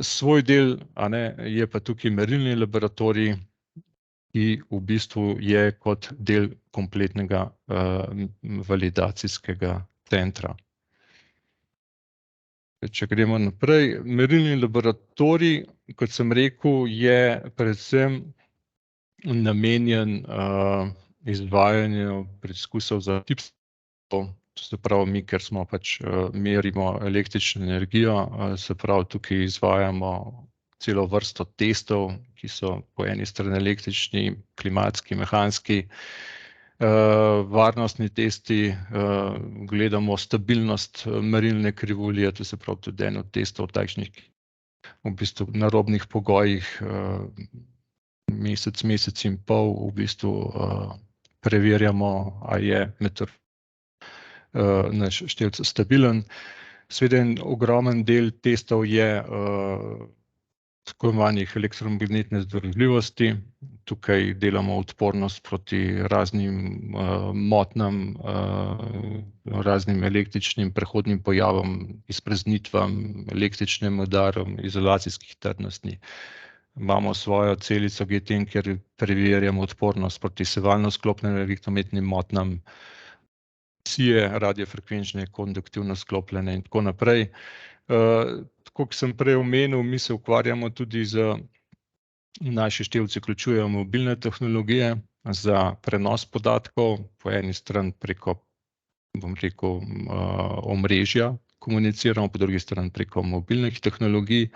Svoj del, je pa tukaj merilni laboratorij, ki v bistvu je kot del kompletnega validacijskega centra. Če gremo naprej, merilni laboratorij, kot sem rekel, je predvsem namenjen izvajanju preizkusov za tipstvo. To se pravi, mi, ker smo merimo električno energijo, se pravi, tukaj izvajamo celo vrsto testov, ki so po eni strani električni, klimatski, mehanski, varnostni testi, gledamo stabilnost merilne krivulje, to se pravi tudi en od testov takšnih, v bistvu narobnih pogojih, mesec in pol v bistvu preverjamo, a je naš števec stabilen. Seveda en ogromen del testov je tako imenovanih elektromagnetne združljivosti. Tukaj delamo odpornost proti raznim motnjam, raznim električnim prehodnim pojavom, izpraznitvam, električnim udarom, izolacijskih trdnosti. Imamo svojo celico GTN, kjer preverjamo odpornost proti sevalno sklopljenim elektromagnetnim motnjam, radiofrekvenčne, konduktivno sklopljene in tako naprej. Tako kot sem prej omenil, mi se ukvarjamo tudi naši števci vključujejo mobilne tehnologije za prenos podatkov, po eni strani preko, bom rekel, omrežja komuniciramo, po drugi strani preko mobilnih tehnologij.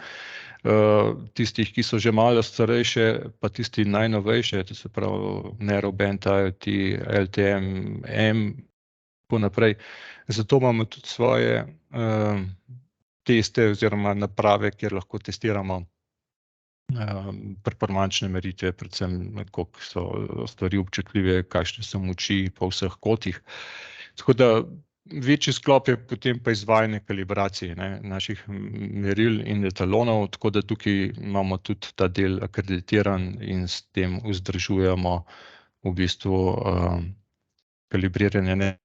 Tistih, ki so že malo starejše, pa tisti najnovejše, to se pravi Narrowband IoT, LTE-M, tako naprej. Zato imamo tudi svoje teste oziroma naprave, kjer lahko testiramo performančne meritve, predvsem koliko so stvari občutljive, kakšne so moči po vseh kotih. Tako da večji sklop je potem pa izvajanje kalibracij naših meril in etalonov, tako da tukaj imamo tudi ta del akreditiran in s tem vzdržujemo v bistvu kalibriranje ne v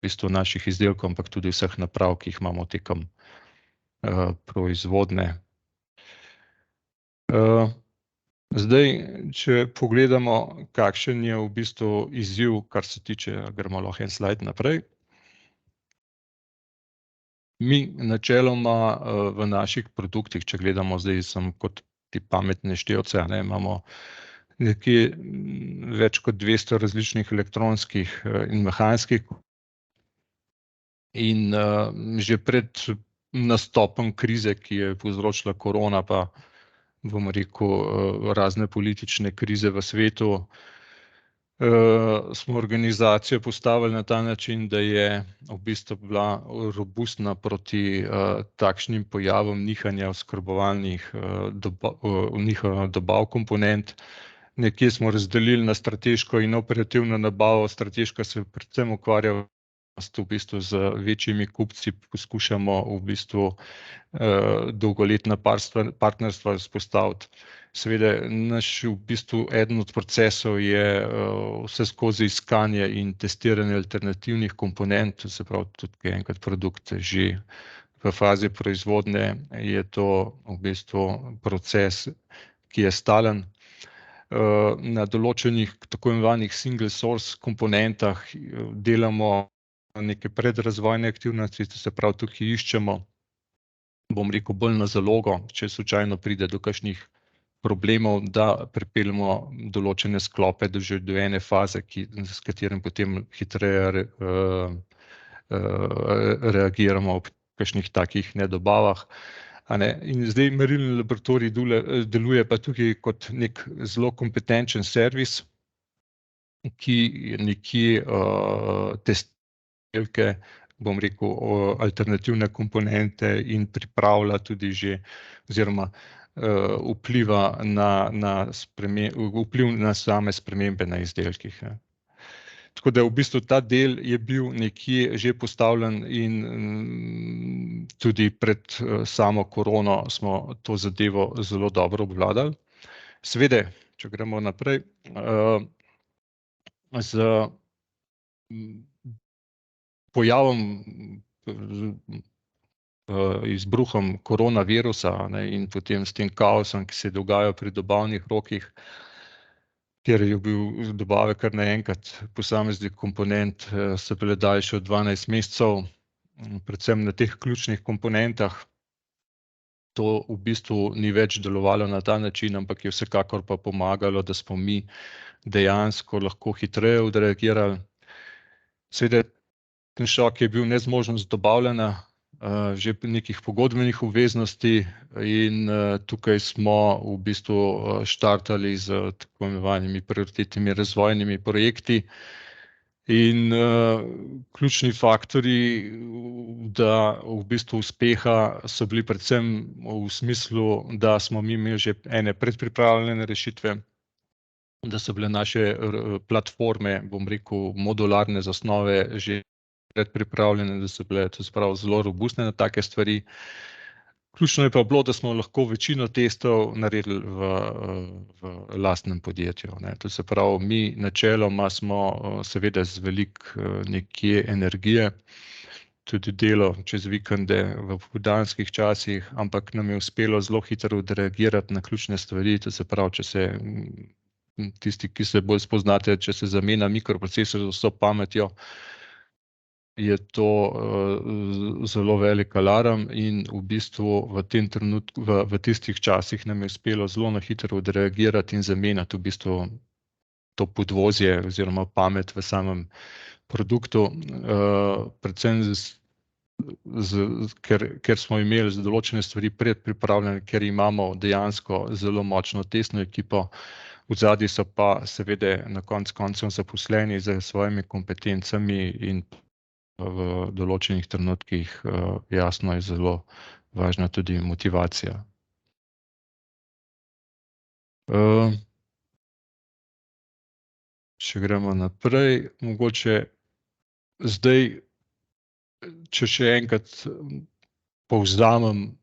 bistvu naših izdelkov, ampak tudi vseh naprav, ki jih imamo tekom proizvodnje. Zdaj, če pogledamo, kakšen je v bistvu izziv, kar se tiče, gremo lahko en slajd naprej. Mi načeloma v naših produktih, če gledamo zdaj samo kot te pametne števce, imamo nekje več kot 200 različnih elektronskih in mehanskih. In že pred nastopom krize, ki je povzročila korona, pa bom rekel razne politične krize v svetu, smo organizacijo postavili na ta način, da je v bistvu bila robustna proti takšnim pojavom nihanja oskrbovalnih dobav komponent. Nekje smo razdelili na strateško in operativno nabavo. Strateška se predvsem ukvarja v bistvu z večjimi kupci, poskušamo v bistvu dolgoletna partnerstva vzpostaviti. Seveda naš v bistvu eden od procesov je vse skozi iskanje in testiranje alternativnih komponent, se pravi tudi enkrat produkt že v fazi proizvodnje, je to v bistvu proces, ki je stalen. Na določenih tako imenovanih single source komponentah delamo neke predrazvojne aktivnosti, to se pravi tukaj iščemo, bom rekel, bolj na zalogo, če slučajno pride do kakšnih problemov, da pripeljemo določene sklope že do ene faze, s katerim potem hitreje reagiramo ob kakšnih takih nedobavah. In zdaj merilni laboratorij deluje pa tukaj kot nek zelo kompetenčen servis, ki nekje testira, bom rekel, alternativne komponente in pripravlja tudi že oziroma vpliva na vpliv na same spremembe na izdelkih. Tako da v bistvu ta del je bil nekje že postavljen in tudi pred samo korono smo to zadevo zelo dobro obvladali. Seveda, če gremo naprej, z pojavom, izbruhom koronavirusa in potem s tem kaosom, ki se je dogajal pri dobavnih rokih, kjer je bil dobave kar naenkrat posameznih komponent so bile daljše od 12 mesecev, predvsem na teh ključnih komponentah, to v bistvu ni več delovalo na ta način, ampak je vsekakor pa pomagalo, da smo mi dejansko lahko hitreje odreagirali. Seveda, ten šok je bil nezmožnost dobavljanja že nekih pogodbenih obveznosti in tukaj smo v bistvu štartali z tako imenovanimi prioritetnimi razvojnimi projekti. In ključni faktorji da v bistvu uspeha so bili predvsem v smislu, da smo mi imeli že ene predpripravljene rešitve, da so bile naše platforme, bom rekel, modularne zasnove že predpripravljene, da so bile, to se pravi, zelo robustne na take stvari. Ključno je pa bilo, da smo lahko večino testov naredili v lastnem podjetju, ne. To se pravi, mi načeloma smo seveda z veliko nekje energije, tudi delo čez vikende v popoldanskih časih, ampak nam je uspelo zelo hitro odreagirati na ključne stvari, to se pravi, če se tisti, ki se bolj spoznate, če se zamenja mikroprocesor z vso pametjo, je to zelo velik alarm in v bistvu v tem trenutku, v tistih časih nam je uspelo zelo na hitro odreagirati in zamenjati v bistvu to podvozje oziroma pamet v samem produktu, predvsem ker smo imeli za določene stvari predpripravljene, ker imamo dejansko zelo močno testno ekipo, odzadaj so pa seveda na koncu koncev zaposleni s svojimi kompetencami in v določenih trenutkih jasno je zelo važna tudi motivacija. Če gremo naprej, mogoče zdaj, če še enkrat povzamem,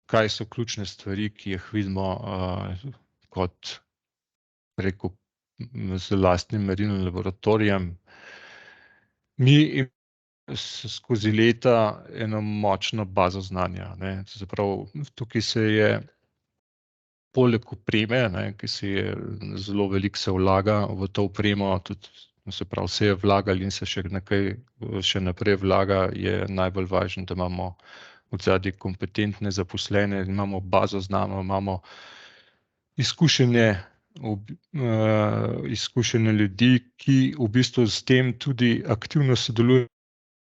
kaj so ključne stvari, ki jih vidimo kot preko z lastnim merilnim laboratorijem. Mi skozi leta eno močno bazo znanja, ne, to se pravi, tukaj se je poleg opreme, ne, ki se je zelo veliko se vlaga v to opremo, tudi se pravi, se je vlagali in se še naprej vlaga, je najbolj važno, da imamo odzadaj kompetentne zaposlene, imamo bazo znanja, imamo izkušene ljudi, ki v bistvu s tem tudi aktivno sodelujejo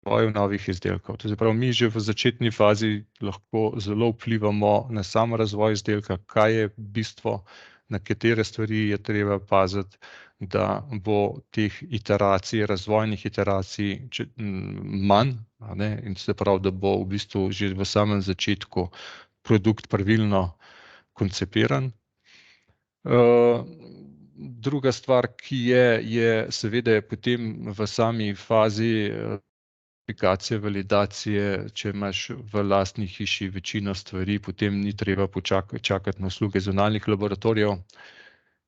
v novih izdelkov. To se pravi, mi že v začetni fazi lahko zelo vplivamo na sam razvoj izdelka, kaj je bistvo, na katere stvari je treba paziti, da bo teh iteracij, razvojnih iteracij manj, a ne, in se pravi, da bo v bistvu že v samem začetku produkt pravilno koncipiran. Druga stvar, ki je seveda potem v sami fazi aplikacije, validacije, če imaš v lastni hiši večino stvari, potem ni treba čakati na usluge zunanjih laboratorijev,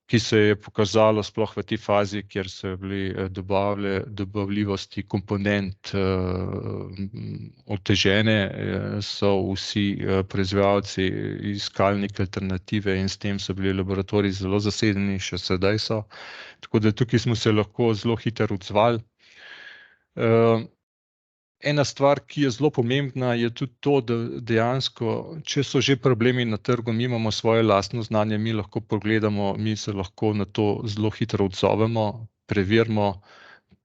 ki se je pokazalo sploh v tej fazi, kjer so bili dobavljivosti komponent otežene, so vsi proizvajalci iskali neke alternative in s tem so bili laboratoriji zelo zasedeni, še sedaj so. Tako da tukaj smo se lahko zelo hitro odzvali. Ena stvar, ki je zelo pomembna, je tudi to, da dejansko, če so že problemi na trgu, mi imamo svoje lastno znanje, mi lahko pogledamo, mi se lahko na to zelo hitro odzovemo, preverimo,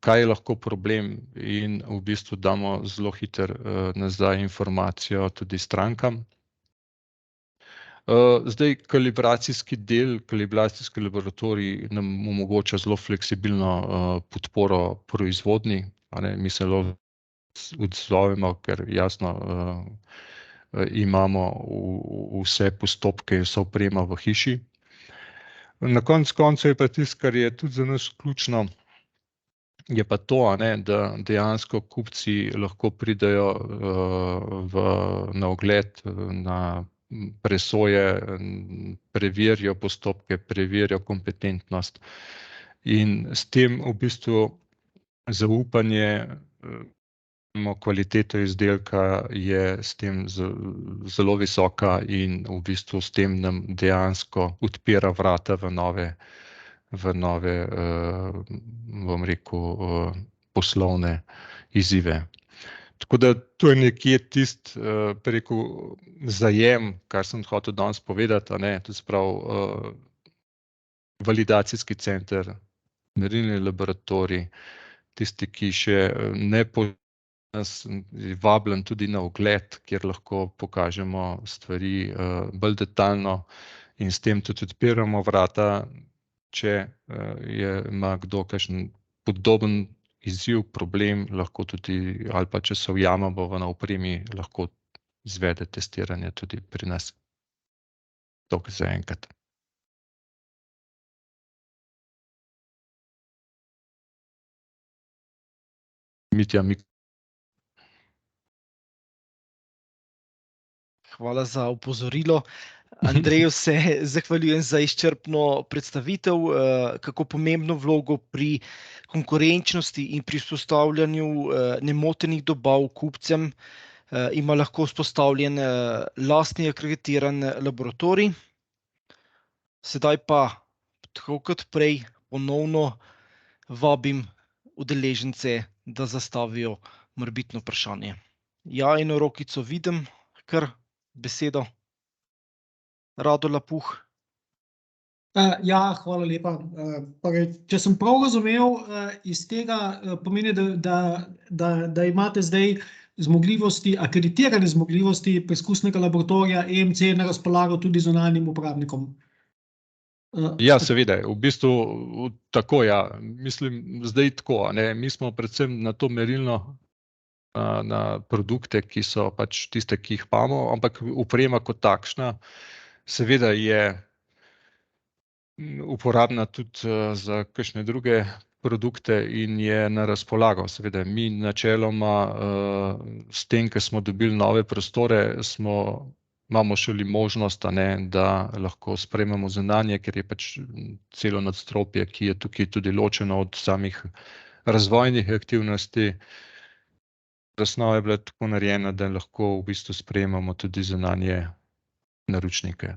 kaj je lahko problem in v bistvu damo zelo hitro nazaj informacijo tudi strankam. Zdaj, kalibracijski laboratorij nam omogoča zelo fleksibilno podporo proizvodnji, a ne, mi se odzovemo, ker jasno imamo vse postopke, vso opremo v hiši. Na koncu koncev je pa tisto, kar je tudi za nas ključno, je pa to, a ne, da dejansko kupci lahko pridejo na ogled, na presoje, preverijo postopke, preverijo kompetentnost in s tem v bistvu zaupanje kvaliteto izdelka je s tem zelo visoka in v bistvu s tem nam dejansko odpira vrata v nove, bom rekel, poslovne izzive. Tako da to je nekje tisti, preko zajem, kar sem hotel danes povedati, a ne, to se pravi, validacijski center, merilni laboratorij, tisti, ki še ne nas vabljen tudi na ogled, kjer lahko pokažemo stvari bolj detaljno in s tem tudi odpiramo vrata, če ima kdo kakšen podoben izziv, problem, lahko tudi, ali pa če se ujamemo na opremi, lahko izvede testiranje tudi pri nas. Toliko za enkrat. Mitja, Hvala za opozorilo. Andreju se zahvaljujem za izčrpno predstavitev, kako pomembno vlogo pri konkurenčnosti in pri vzpostavljanju nemotenih dobav kupcem ima lahko vzpostavljen lastni akreditiran laboratorij. Sedaj pa, tako kot prej, ponovno vabim udeležence, da zastavijo morebitno vprašanje. Ja, eno rokico vidim, kar besedo. Rado Lapuh. Ja, hvala lepa. Če sem prav razumel, iz tega pomeni, da imate zdaj zmogljivosti, akreditirane zmogljivosti preizkusnega laboratorija EMC na razpolago tudi zunanjim uporabnikom. Ja, seveda, v bistvu tako, ja. Mislim, zdaj tako, ne, mi smo predvsem na to merilno, na produkte, ki so pač tiste, ki jih imamo, ampak oprema kot takšna seveda je uporabna tudi za kakšne druge produkte in je na razpolago. Seveda mi načeloma s tem, ko smo dobili nove prostore, imamo šele možnost, da lahko sprejmemo zunanje, ker je pač celo nadstropje, ki je tukaj tudi ločeno od samih razvojnih aktivnosti. Zasnova je bila tako narejena, da lahko v bistvu sprejemamo tudi zunanje naročnike.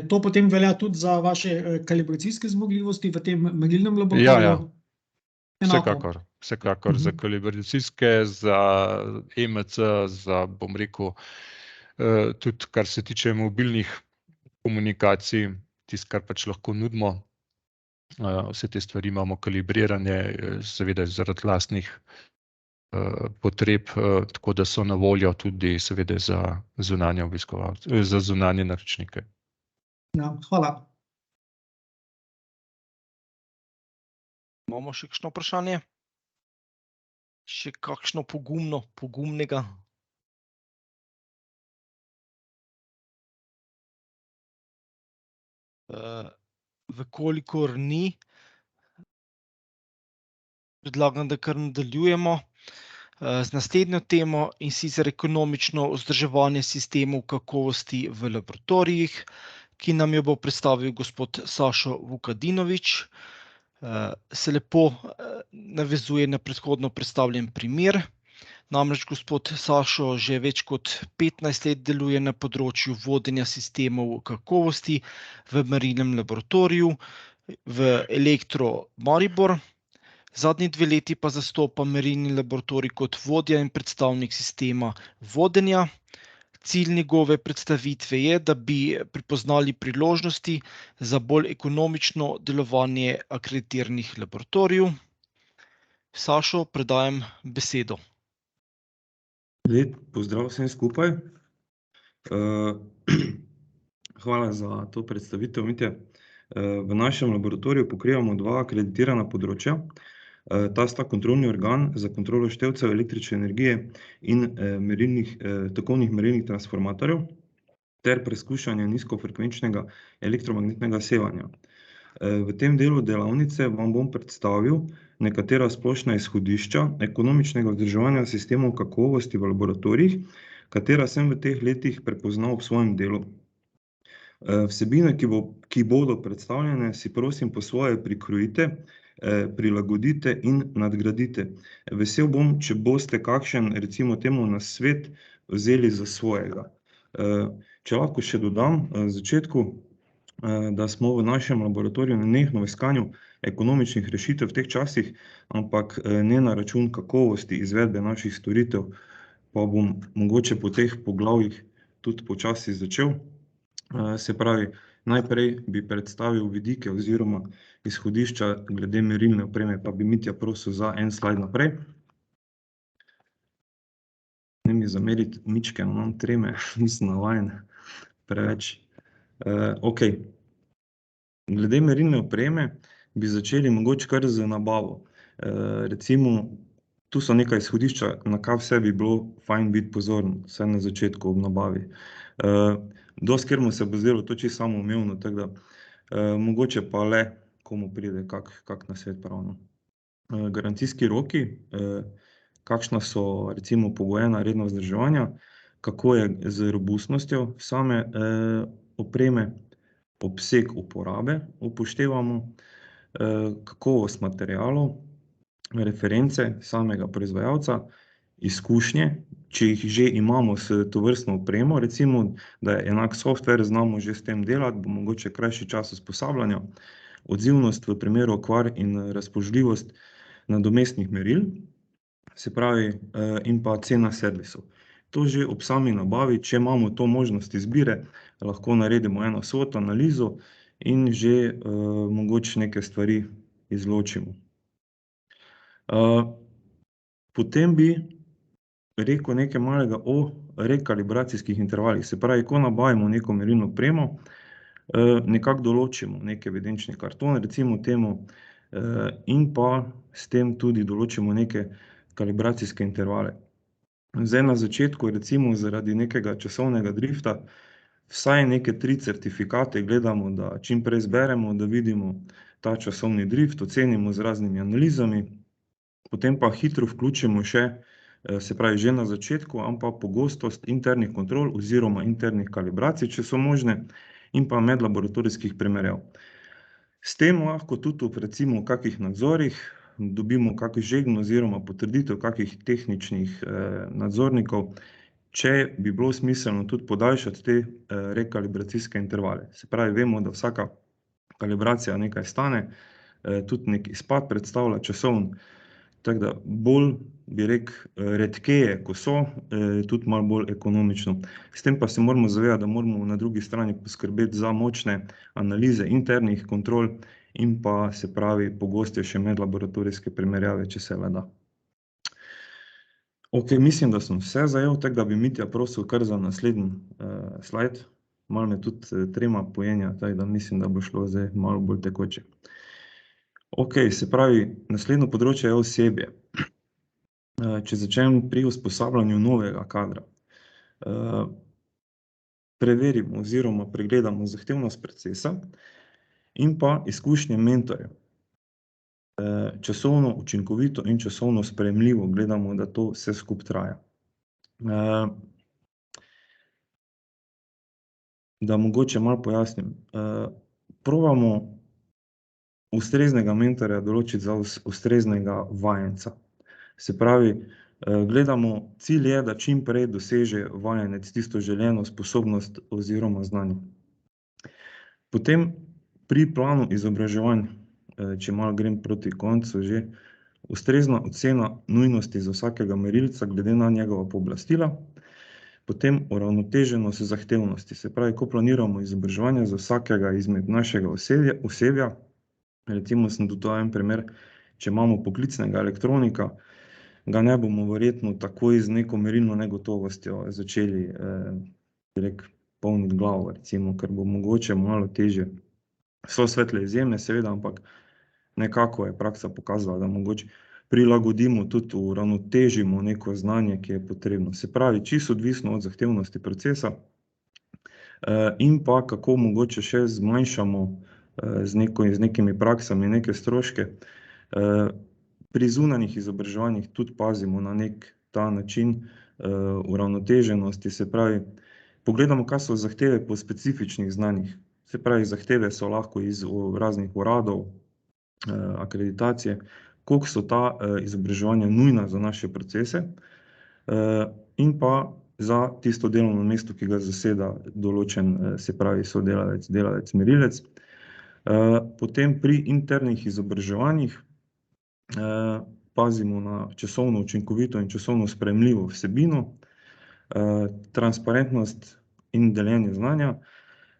To potem velja tudi za vaše kalibracijske zmogljivosti v tem merilnem laboratoriju? Ja. Vsekakor za kalibracijske, za EMC, za, bom rekel, tudi kar se tiče mobilnih komunikacij, tisto, kar pač lahko nudimo, vse te stvari imamo kalibrirane, seveda zaradi lastnih potreb, tako da so na voljo tudi seveda za zunanje obiskovalce, za zunanje naročnike. Ja, hvala. Imamo še kakšno vprašanje? Še kakšno pogumnega? Vkolikor ni, predlagam, da kar nadaljujemo z naslednjo temo, in sicer ekonomično vzdrževanje sistemov kakovosti v laboratorijih, ki nam jo bo predstavil gospod Sašo Vukadinovič. Se lepo navezuje na predhodno predstavljen primer. Namreč gospod Sašo že več kot 15 let deluje na področju vodenja sistemov kakovosti v merilnem laboratoriju v Elektro Maribor. Zadnji 2 leti pa zastopa merilni laboratorij kot vodja in predstavnik sistema vodenja. Cilj njegove predstavitve je, da bi prepoznali priložnosti za bolj ekonomično delovanje akreditiranih laboratorijev. Sašo, predajam besedo. Lep pozdrav vsem skupaj. Hvala za to predstavitev, Mitja. V našem laboratoriju pokrivamo 2 akreditirana področja. Ta sta kontrolni organ za kontrolo števcev električne energije in tokovnih merilnih transformatorjev ter preizkušanje nizkofrekvenčnega elektromagnetnega sevanja. V tem delu delavnice vam bom predstavil nekatera splošna izhodišča ekonomičnega vzdrževanja sistemov kakovosti v laboratorijih, katera sem v teh letih prepoznal v svojem delu. Vsebine, ki bodo predstavljene, si prosim po svoje prikrojite, prilagodite in nadgradite. Vesel bom, če boste kakšen, recimo temu nasvet, vzeli za svojega. Če lahko še dodam, v začetku da smo v našem laboratoriju nenehno v iskanju ekonomičnih rešitev v teh časih, ampak ne na račun kakovosti izvedbe naših storitev, pa bom mogoče po teh poglavjih tudi počasi začel. Se pravi, najprej bi predstavil vidike oziroma izhodišča glede merilne opreme, pa bi Mitja prosil za en slajd naprej. Ne mi zameriti, mičke, imam treme, nisem navajen preveč. Okej. Glede merilne opreme bi začeli mogoče kar z nabavo. Recimo, tu so nekaj izhodišča, na kaj vse bi bilo fajn biti pozoren, vsaj na začetku ob nabavi. Dostikrat se bo zdelo to čisto samoumevno, tako da mogoče pa le komu pride kak nasvet prav, no. Garancijski roki, kakšna so recimo pogojena redna vzdrževanja, kako je z robustnostjo same opreme, obseg uporabe upoštevamo, kakovost materialov, reference samega proizvajalca, izkušnje, če jih že imamo s tovrstno opremo, recimo, da je enak software, znamo že s tem delati, bo mogoče krajši čas usposabljanja, odzivnost v primeru okvar in razpoložljivost nadomestnih meril, se pravi, in pa cena servisov. To že ob sami nabavi, če imamo to možnost izbire, lahko naredimo eno SWOT analizo in že mogoče neke stvari izločimo. Potem bi rekel nekaj malega o rekalibracijskih intervalih, se pravi, ko nabavimo neko merilno opremo, nekako določimo neki evidenčni karton, recimo temu, in pa s tem tudi določimo neke kalibracijske intervale. Zdaj na začetku recimo zaradi nekega časovnega drifta vsaj neke 3 certifikate gledamo, da čim prej zberemo, da vidimo ta časovni drift, ocenimo z raznimi analizami, potem pa hitro vključimo še, se pravi že na začetku, ampak pogostost internih kontrol oziroma internih kalibracij, če so možne, in pa medlaboratorijskih primerjav. S tem lahko tudi recimo v kakih nadzorih dobimo kak žegen oziroma potrditev kakih tehničnih nadzornikov, če bi bilo smiselno tudi podaljšati te rekalibracijske intervale. Se pravi, vemo, da vsaka kalibracija nekaj stane, tudi neki izpad predstavlja časoven, tako da bolj bi rekel redkeje, ko so, tudi malo bolj ekonomično. S tem pa se moramo zavedati, da moramo na drugi strani poskrbeti za močne analize internih kontrol in pa, se pravi, pogostejše medlaboratorijske primerjave, če se le da. Okej, mislim, da sem vse zajel, tako da bi Mitja prosil kar za naslednji slajd. Malo me tudi trema pojenja, tako da mislim, da bo šlo zdaj malo bolj tekoče. Okej, se pravi, naslednje področje je osebje. Če začnem pri usposabljanju novega kadra. Preverimo oziroma pregledamo zahtevnost procesa in pa izkušnje mentorjev. Časovno učinkovito in časovno sprejemljivo gledamo, da to vse skupaj traja. Da mogoče malo pojasnim. Probamo ustreznega mentorja določiti za ustreznega vajenca. Se pravi, gledamo, cilj je, da čim prej doseže vajenec tisto želeno sposobnost oziroma znanje. Potem pri planu izobraževanj, če malo grem proti koncu že, ustrezna ocena nujnosti za vsakega merilca glede na njegova pooblastila, potem uravnoteženost zahtevnosti, se pravi, ko planiramo izobraževanje za vsakega izmed našega osebja, recimo sem tudi en primer, če imamo poklicnega elektronika, ga ne bomo verjetno takoj z neko merilno negotovostjo začeli polniti glavo, recimo, ker bo mogoče malo težje. So svetle izjeme, seveda, ampak nekako je praksa pokazala, da mogoče prilagodimo tudi, uravnotežimo neko znanje, ki je potrebno. Se pravi, čisto odvisno od zahtevnosti procesa in pa kako mogoče še zmanjšamo z nekimi praksami neke stroške. Pri zunanjih izobraževanjih tudi pazimo na neki ta način uravnoteženosti, se pravi, pogledamo, kaj so zahteve po specifičnih znanjih. Se pravi, zahteve so lahko iz raznih uradov, akreditacije, koliko so ta izobraževanja nujna za naše procese in pa za tisto delovno mesto, ki ga zaseda določen, se pravi sodelavec, delavec, merilec. Potem pri internih izobraževanjih pazimo na časovno učinkovito in časovno sprejemljivo vsebino, transparentnost in deljenje znanja,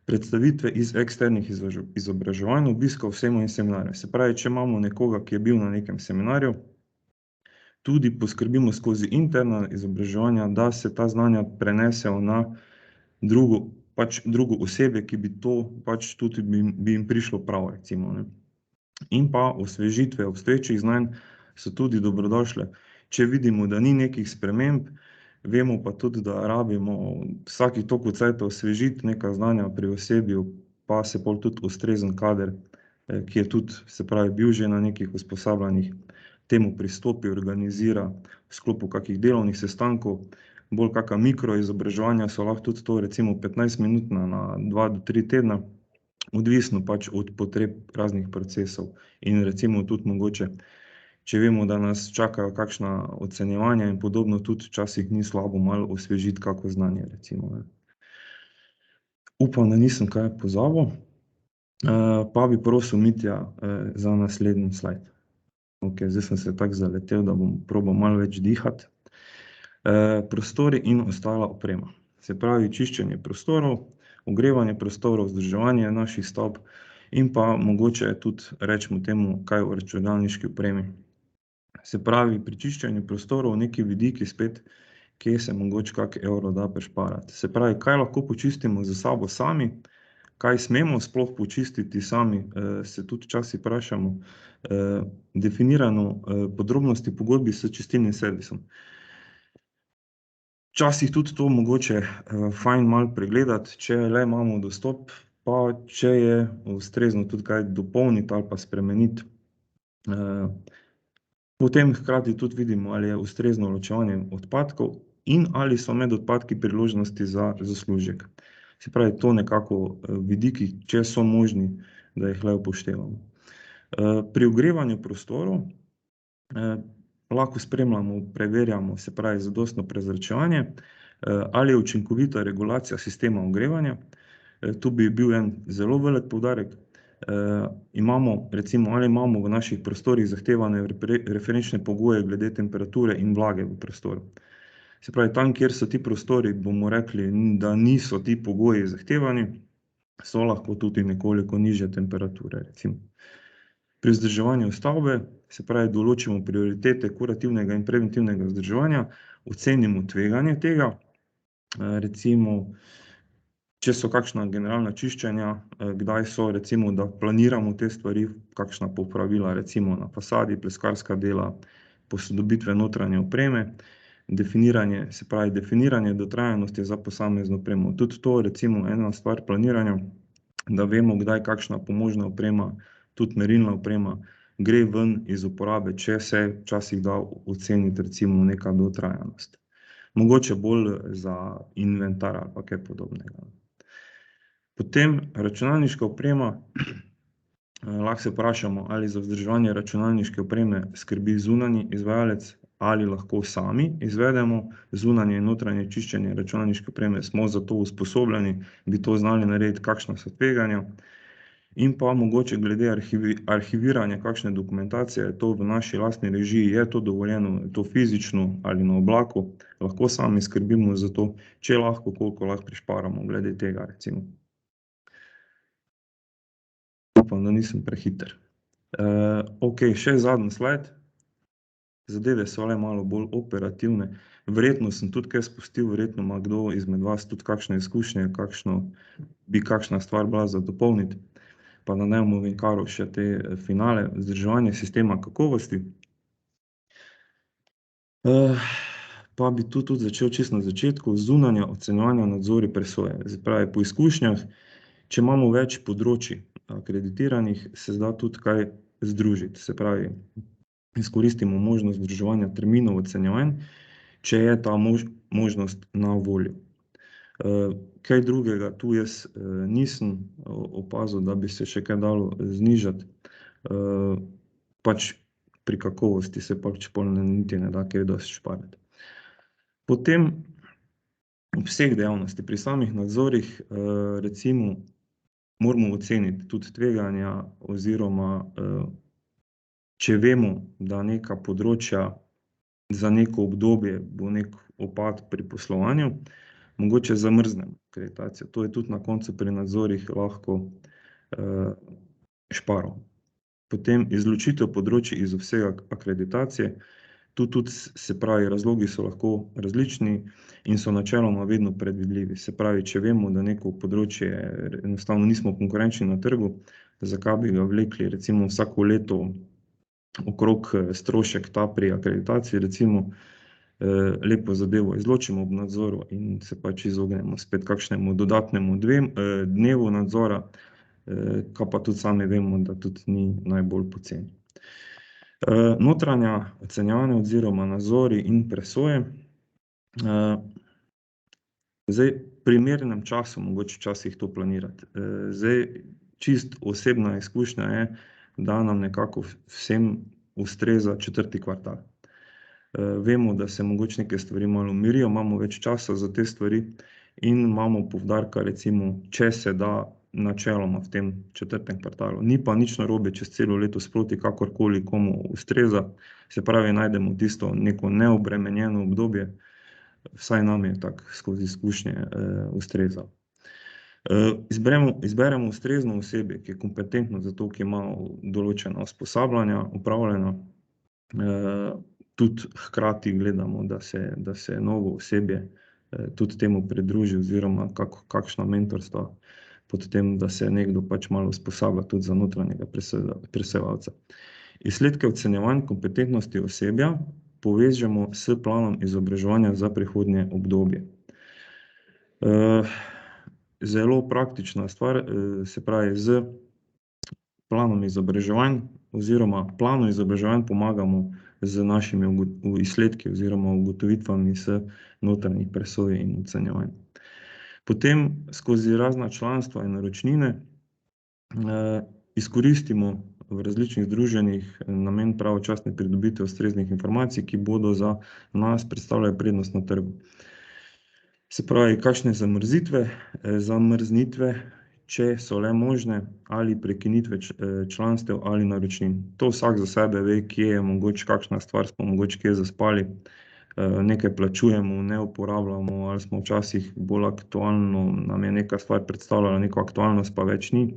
predstavitve iz eksternih izobraževanj, obiskov sejmov in seminarjev. Se pravi, če imamo nekoga, ki je bil na nekem seminarju, tudi poskrbimo skozi interna izobraževanja, da se ta znanja prenesejo na drugo osebje, ki bi to tudi bi jim prišlo prav, recimo, ne. In pa osvežitve obstoječih znanj so tudi dobrodošle. Če vidimo, da ni nekih sprememb, vemo pa tudi, da rabimo vsaki toliko cajta osvežiti neka znanja pri osebju, pa se pol tudi ustrezen kader, ki je tudi, se pravi, bil že na nekih usposabljanjih, temu pristopi, organizira v sklopu kakih delovnih sestankov, bolj kaka mikroizobraževanja so lahko tudi to, recimo 15-minutna na 2 do 3 tedna, odvisno pač od potreb raznih procesov in recimo tudi mogoče, če vemo, da nas čakajo kakšna ocenjevanja in podobno, tudi včasih ni slabo malo osvežiti kako znanje, recimo, ne. Upam, da nisem kaj pozabil, pa bi prosil Mitja za naslednji slajd. Okej, zdaj sem se tako zaletel, da bom probal malo več dihati. Prostori in ostala oprema. Se pravi, čiščenje prostorov, ogrevanje prostorov, vzdrževanje naših stavb in pa mogoče tudi rečemo temu kaj o računalniški opremi. Se pravi, pri čiščenju prostorov neki vidiki spet, kje se mogoče kak evro da prišparati. Se pravi, kaj lahko počistimo za sabo sami, kaj smemo sploh počistiti sami, se tudi včasih vprašamo, definirano podrobnosti pogodbi s čistilnim servisom. Včasih tudi to mogoče fajn malo pregledati, če le imamo dostop, pa če je ustrezno tudi kaj dopolniti ali pa spremeniti. Potem hkrati tudi vidimo, ali je ustrezno ločevanje odpadkov in ali so med odpadki priložnosti za zaslužek. Se pravi, to nekako vidiki, če so možni, da jih le upoštevamo. Pri ogrevanju prostorov lahko spremljamo, preverjamo, se pravi, zadostno prezračevanje, ali je učinkovita regulacija sistema ogrevanja. Tu bi bil en zelo velik poudarek. Imamo, recimo, ali imamo v naših prostorih zahtevane referenčne pogoje glede temperature in vlage v prostoru. Se pravi, tam, kjer so ti prostori, bomo rekli, da niso ti pogoji zahtevani, so lahko tudi nekoliko nižje temperature, recimo. Pri vzdrževanju stavbe, se pravi, določimo prioritete kurativnega in preventivnega vzdrževanja, ocenimo tveganje tega, recimo, če so kakšna generalna čiščenja, kdaj so, recimo, da planiramo te stvari, kakšna popravila, recimo na fasadi, pleskarska dela, posodobitve notranje opreme, definiranje, se pravi, definiranje dotrajanosti za posamezno opremo. Tudi to, recimo, ena stvar planiranja, da vemo, kdaj kakšna pomožna oprema, tudi merilna oprema, gre ven iz uporabe, če se včasih da oceniti, recimo, neka dotrajanost. Mogoče bolj za inventar ali pa kaj podobnega. Potem računalniška oprema, lahko se vprašamo, ali za vzdrževanje računalniške opreme skrbi zunanji izvajalec, ali lahko sami izvedemo zunanje in notranje čiščenje računalniške opreme, smo za to usposobljeni, bi to znali narediti, kakšna so tveganja. In pa mogoče glede arhiviranja kakšne dokumentacije, je to v naši lastni režiji, je to dovoljeno, je to fizično ali na oblaku, lahko sami skrbimo za to, če lahko, koliko lahko prišparamo glede tega, recimo. Upam, da nisem prehiter. Okej, še zadnji slajd. Zadeve so le malo bolj operativne. Verjetno sem tudi kaj spustil, verjetno ima kdo izmed vas tudi kakšne izkušnje, bi kakšna stvar bila za dopolniti. Pa da ne bomo vinkaril še te finale, vzdrževanje sistema kakovosti. Pa bi tudi začel čisto na začetku, zunanja ocenjevanja, nadzori, presoje. Se pravi, po izkušnjah, če imamo več področij akreditiranih, se da tudi kaj združiti. Se pravi, izkoristimo možnost združevanja terminov ocenjevanj, če je ta možnost na voljo. Kaj drugega tu jaz nisem opazil, da bi se še kaj dalo znižati. Pač pri kakovosti se pač niti ne da kaj dosti šparati. Potem obseg dejavnosti. Pri samih nadzorih recimo moramo oceniti tudi tveganja oziroma če vemo, da neka področja za neko obdobje bo nek upad pri poslovanju, mogoče zamrznemo akreditacijo. To je tudi na koncu pri nadzorih lahko šparo. Potem izločitev področij iz obsega akreditacije. Tu tudi se pravi, razlogi so lahko različni in so načeloma vedno predvidljivi. Se pravi, če vemo, da neko področje enostavno nismo konkurenčni na trgu, zakaj bi ga vlekli recimo vsako leto okrog strošek ta pri akreditaciji, recimo lepo zadevo izločimo ob nadzoru in se pač izognemo spet kakšnemu dodatnemu dnevu nadzora, kaj pa tudi sami vemo, da tudi ni najbolj poceni. Notranja ocenjevanja oziroma nadzori in presoje. Zdaj, primernem času mogoče včasih to planirati. Zdaj, čist osebna izkušnja je, da nam nekako vsem ustreza 4. kvartal. Vemo, da se mogoče neke stvari malo umirijo, imamo več časa za te stvari in imamo poudarka recimo, če se da načeloma v tem 4. kvartalu. Ni pa nič narobe čez celo leto sproti, kakorkoli komu ustreza. Se pravi, najdemo tisto neko neobremenjeno obdobje, vsaj nam je tako skozi izkušnje ustreza. Izberemo ustrezno osebje, ki je kompetentno za to, ki ima določena usposabljanja opravljena. Tudi hkrati gledamo, da se novo osebje tudi temu pridruži oziroma kakšna mentorstva pod tem, da se nekdo pač malo usposablja tudi za notranjega presevalca. Izsledke ocenjevanj kompetentnosti osebja povežemo s planom izobraževanja za prihodnje obdobje. Zelo praktična stvar, se pravi, z planom izobraževanj oziroma planu izobraževanj pomagamo z našimi izsledki oziroma ugotovitvami s notranjih presoj in ocenjevanj. Potem skozi razna članstva in naročnine izkoristimo v različnih združenjih namen pravočasne pridobitve ustreznih informacij, ki bodo za nas predstavljale prednost na trgu. Se pravi, kakšne zamrznitve, če so le možne, ali prekinitve članstev ali naročnin. To vsak za sebe ve, kje je mogoče kakšna stvar, smo mogoče kje zaspali, nekaj plačujemo, ne uporabljamo, ali smo včasih bolj aktualno, nam je neka stvar predstavljala neko aktualnost, pa več ni.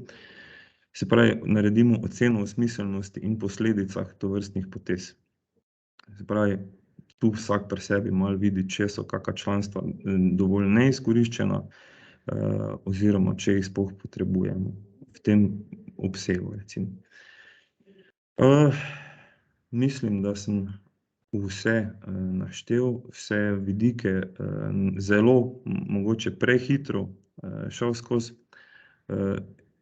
Se pravi, naredimo oceno o smiselnosti in posledicah tovrstnih potez. Se pravi, tu vsak pri sebi malo vidi, če so kakšna članstva dovolj neizkoriščena, oziroma če jih sploh potrebujemo v tem obsegu, recimo. Mislim, da sem vse naštel, vse vidike zelo mogoče prehitro šel skozi.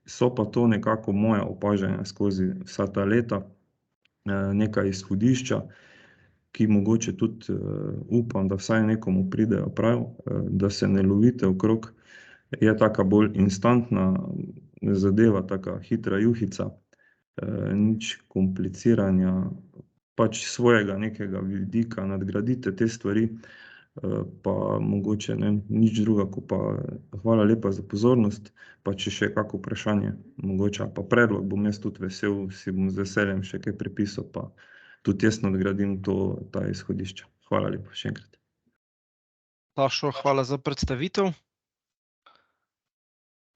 So pa to nekako moja opažanja skozi vsa ta leta, neka izhodišča, ki mogoče tudi upam, da vsaj nekomu pridejo prav, da se ne lovite okrog, je taka bolj instantna zadeva, taka hitra juhica, nič kompliciranja, pač svojega nekega vidika nadgradite te stvari, pa mogoče nič druga, kot pa hvala lepa za pozornost, pa če še kako vprašanje, mogoče pa predlog, bom jaz tudi vesel, si bom z veseljem še kaj prepisal, pa tudi jaz nadgradim ta izhodišča. Hvala lepa še enkrat. Sašo, hvala za predstavitev.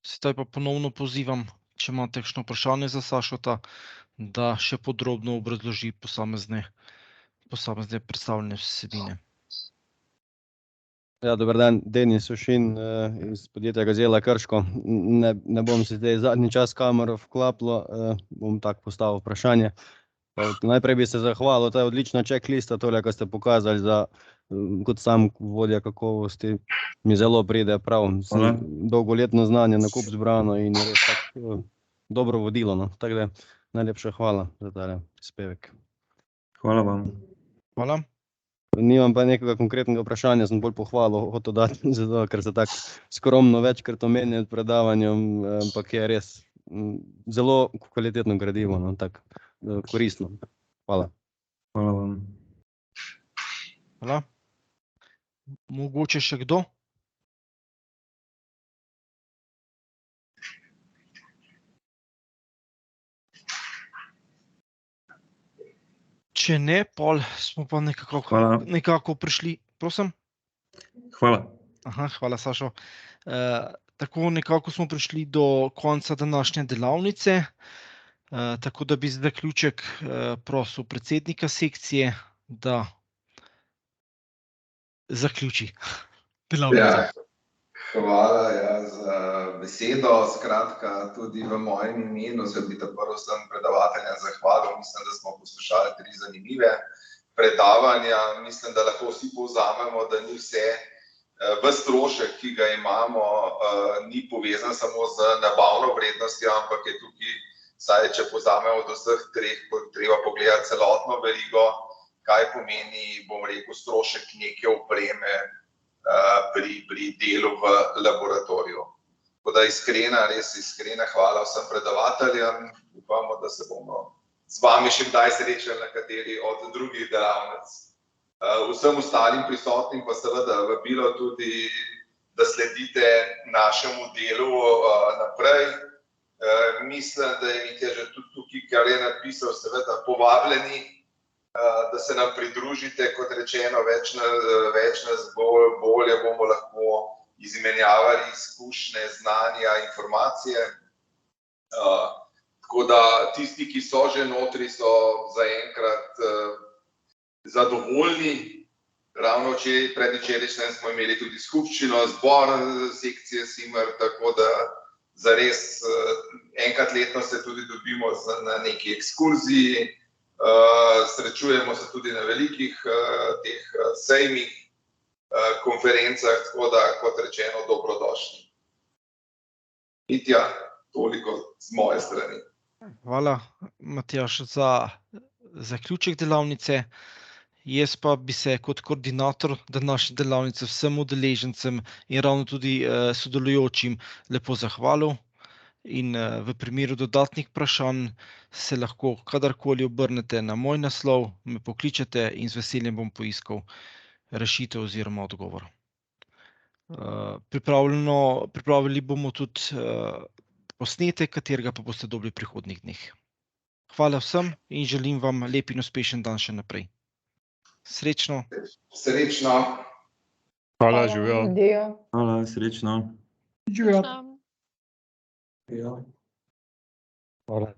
Sedaj pa ponovno pozivam, če imate kakšno vprašanje za Sašota, da še podrobno obrazloži posamezne predstavljene vsebine. Ja, dober dan, Denis Sušin iz podjetja Gazela Krško. Ne bom si zdaj zadnji čas kamero vklapilo, bom tako postavil vprašanje. Najprej bi se zahvalil, ta je odlična checklista, tole, ko ste pokazali za, kot sam vodja kakovosti, mi zelo pride prav. Dolgoletno znanje na kup zbrano in je res tako dobro vodilo, no. Tako da najlepša hvala za tale prispevek. Hvala vam. Hvala. Nimam pa nekega konkretnega vprašanja, sem bolj pohvalil hotel dati, zato, ker se tako skromno večkrat omenja v predavanju, ampak je res zelo kvalitetno gradivo, no, tako koristno. Hvala. Hvala vam. Hvala. Mogoče še kdo? Če ne, pol smo pa Hvala. nekako prišli, prosim. Hvala. Aha, hvala, Sašo. Tako nekako smo prišli do konca današnje delavnice, tako da bi za zaključek prosil predsednika sekcije, da zaključi delavnico. Ja, hvala za besedo. Skratka, tudi v mojem imenu se bi prvo vsem predavateljem zahvalil. Mislim, da smo poslušali 3 zanimive predavanja. Mislim, da lahko vsi povzamemo, da ni vse ves strošek, ki ga imamo, ni povezan samo z nabavno vrednostjo, ampak je tukaj, vsaj če povzamemo do vseh 3, treba pogledati celotno verigo, kaj pomeni, bom rekel, strošek neke opreme pri delu v laboratoriju. Tako da res iskrena hvala vsem predavateljem. Upamo, da se bomo z vami še kdaj srečali na kateri od drugih delavnic. Vsem ostalim prisotnim pa seveda vabilo tudi, da sledite našemu delu naprej. Mislim, da je Mitja že tudi tukaj, kar je napisal, seveda povabljeni, da se nam pridružite, kot rečeno, več nas bolje bomo lahko izmenjavali izkušnje, znanja, informacije. Tako da tisti, ki so že notri, so zaenkrat zadovoljni. Ravno predvčerajšnjem smo imeli tudi skupščino, zbor sekcije SIMR, tako da zares enkrat letno se tudi dobimo na neki ekskurziji. Srečujemo se tudi na velikih teh sejmih, konferencah, tako da, kot rečeno, dobrodošli. Mitja, toliko z moje strani. Hvala, Matjaž, za zaključek delavnice. Jaz pa bi se kot koordinator današnje delavnice vsem udeležencem in ravno tudi sodelujočim lepo zahvalil. In v primeru dodatnih vprašanj se lahko kadarkoli obrnete na moj naslov, me pokličete in z veseljem bom poiskal rešitev oziroma odgovor. Pripravili bomo tudi posnetek, katerega pa boste dobili v prihodnjih dneh. Hvala vsem in želim vam lep in uspešen dan še naprej. Srečno. Srečno. Hvala, živijo. Hvala, srečno. Živijo. Srečno. Hvala.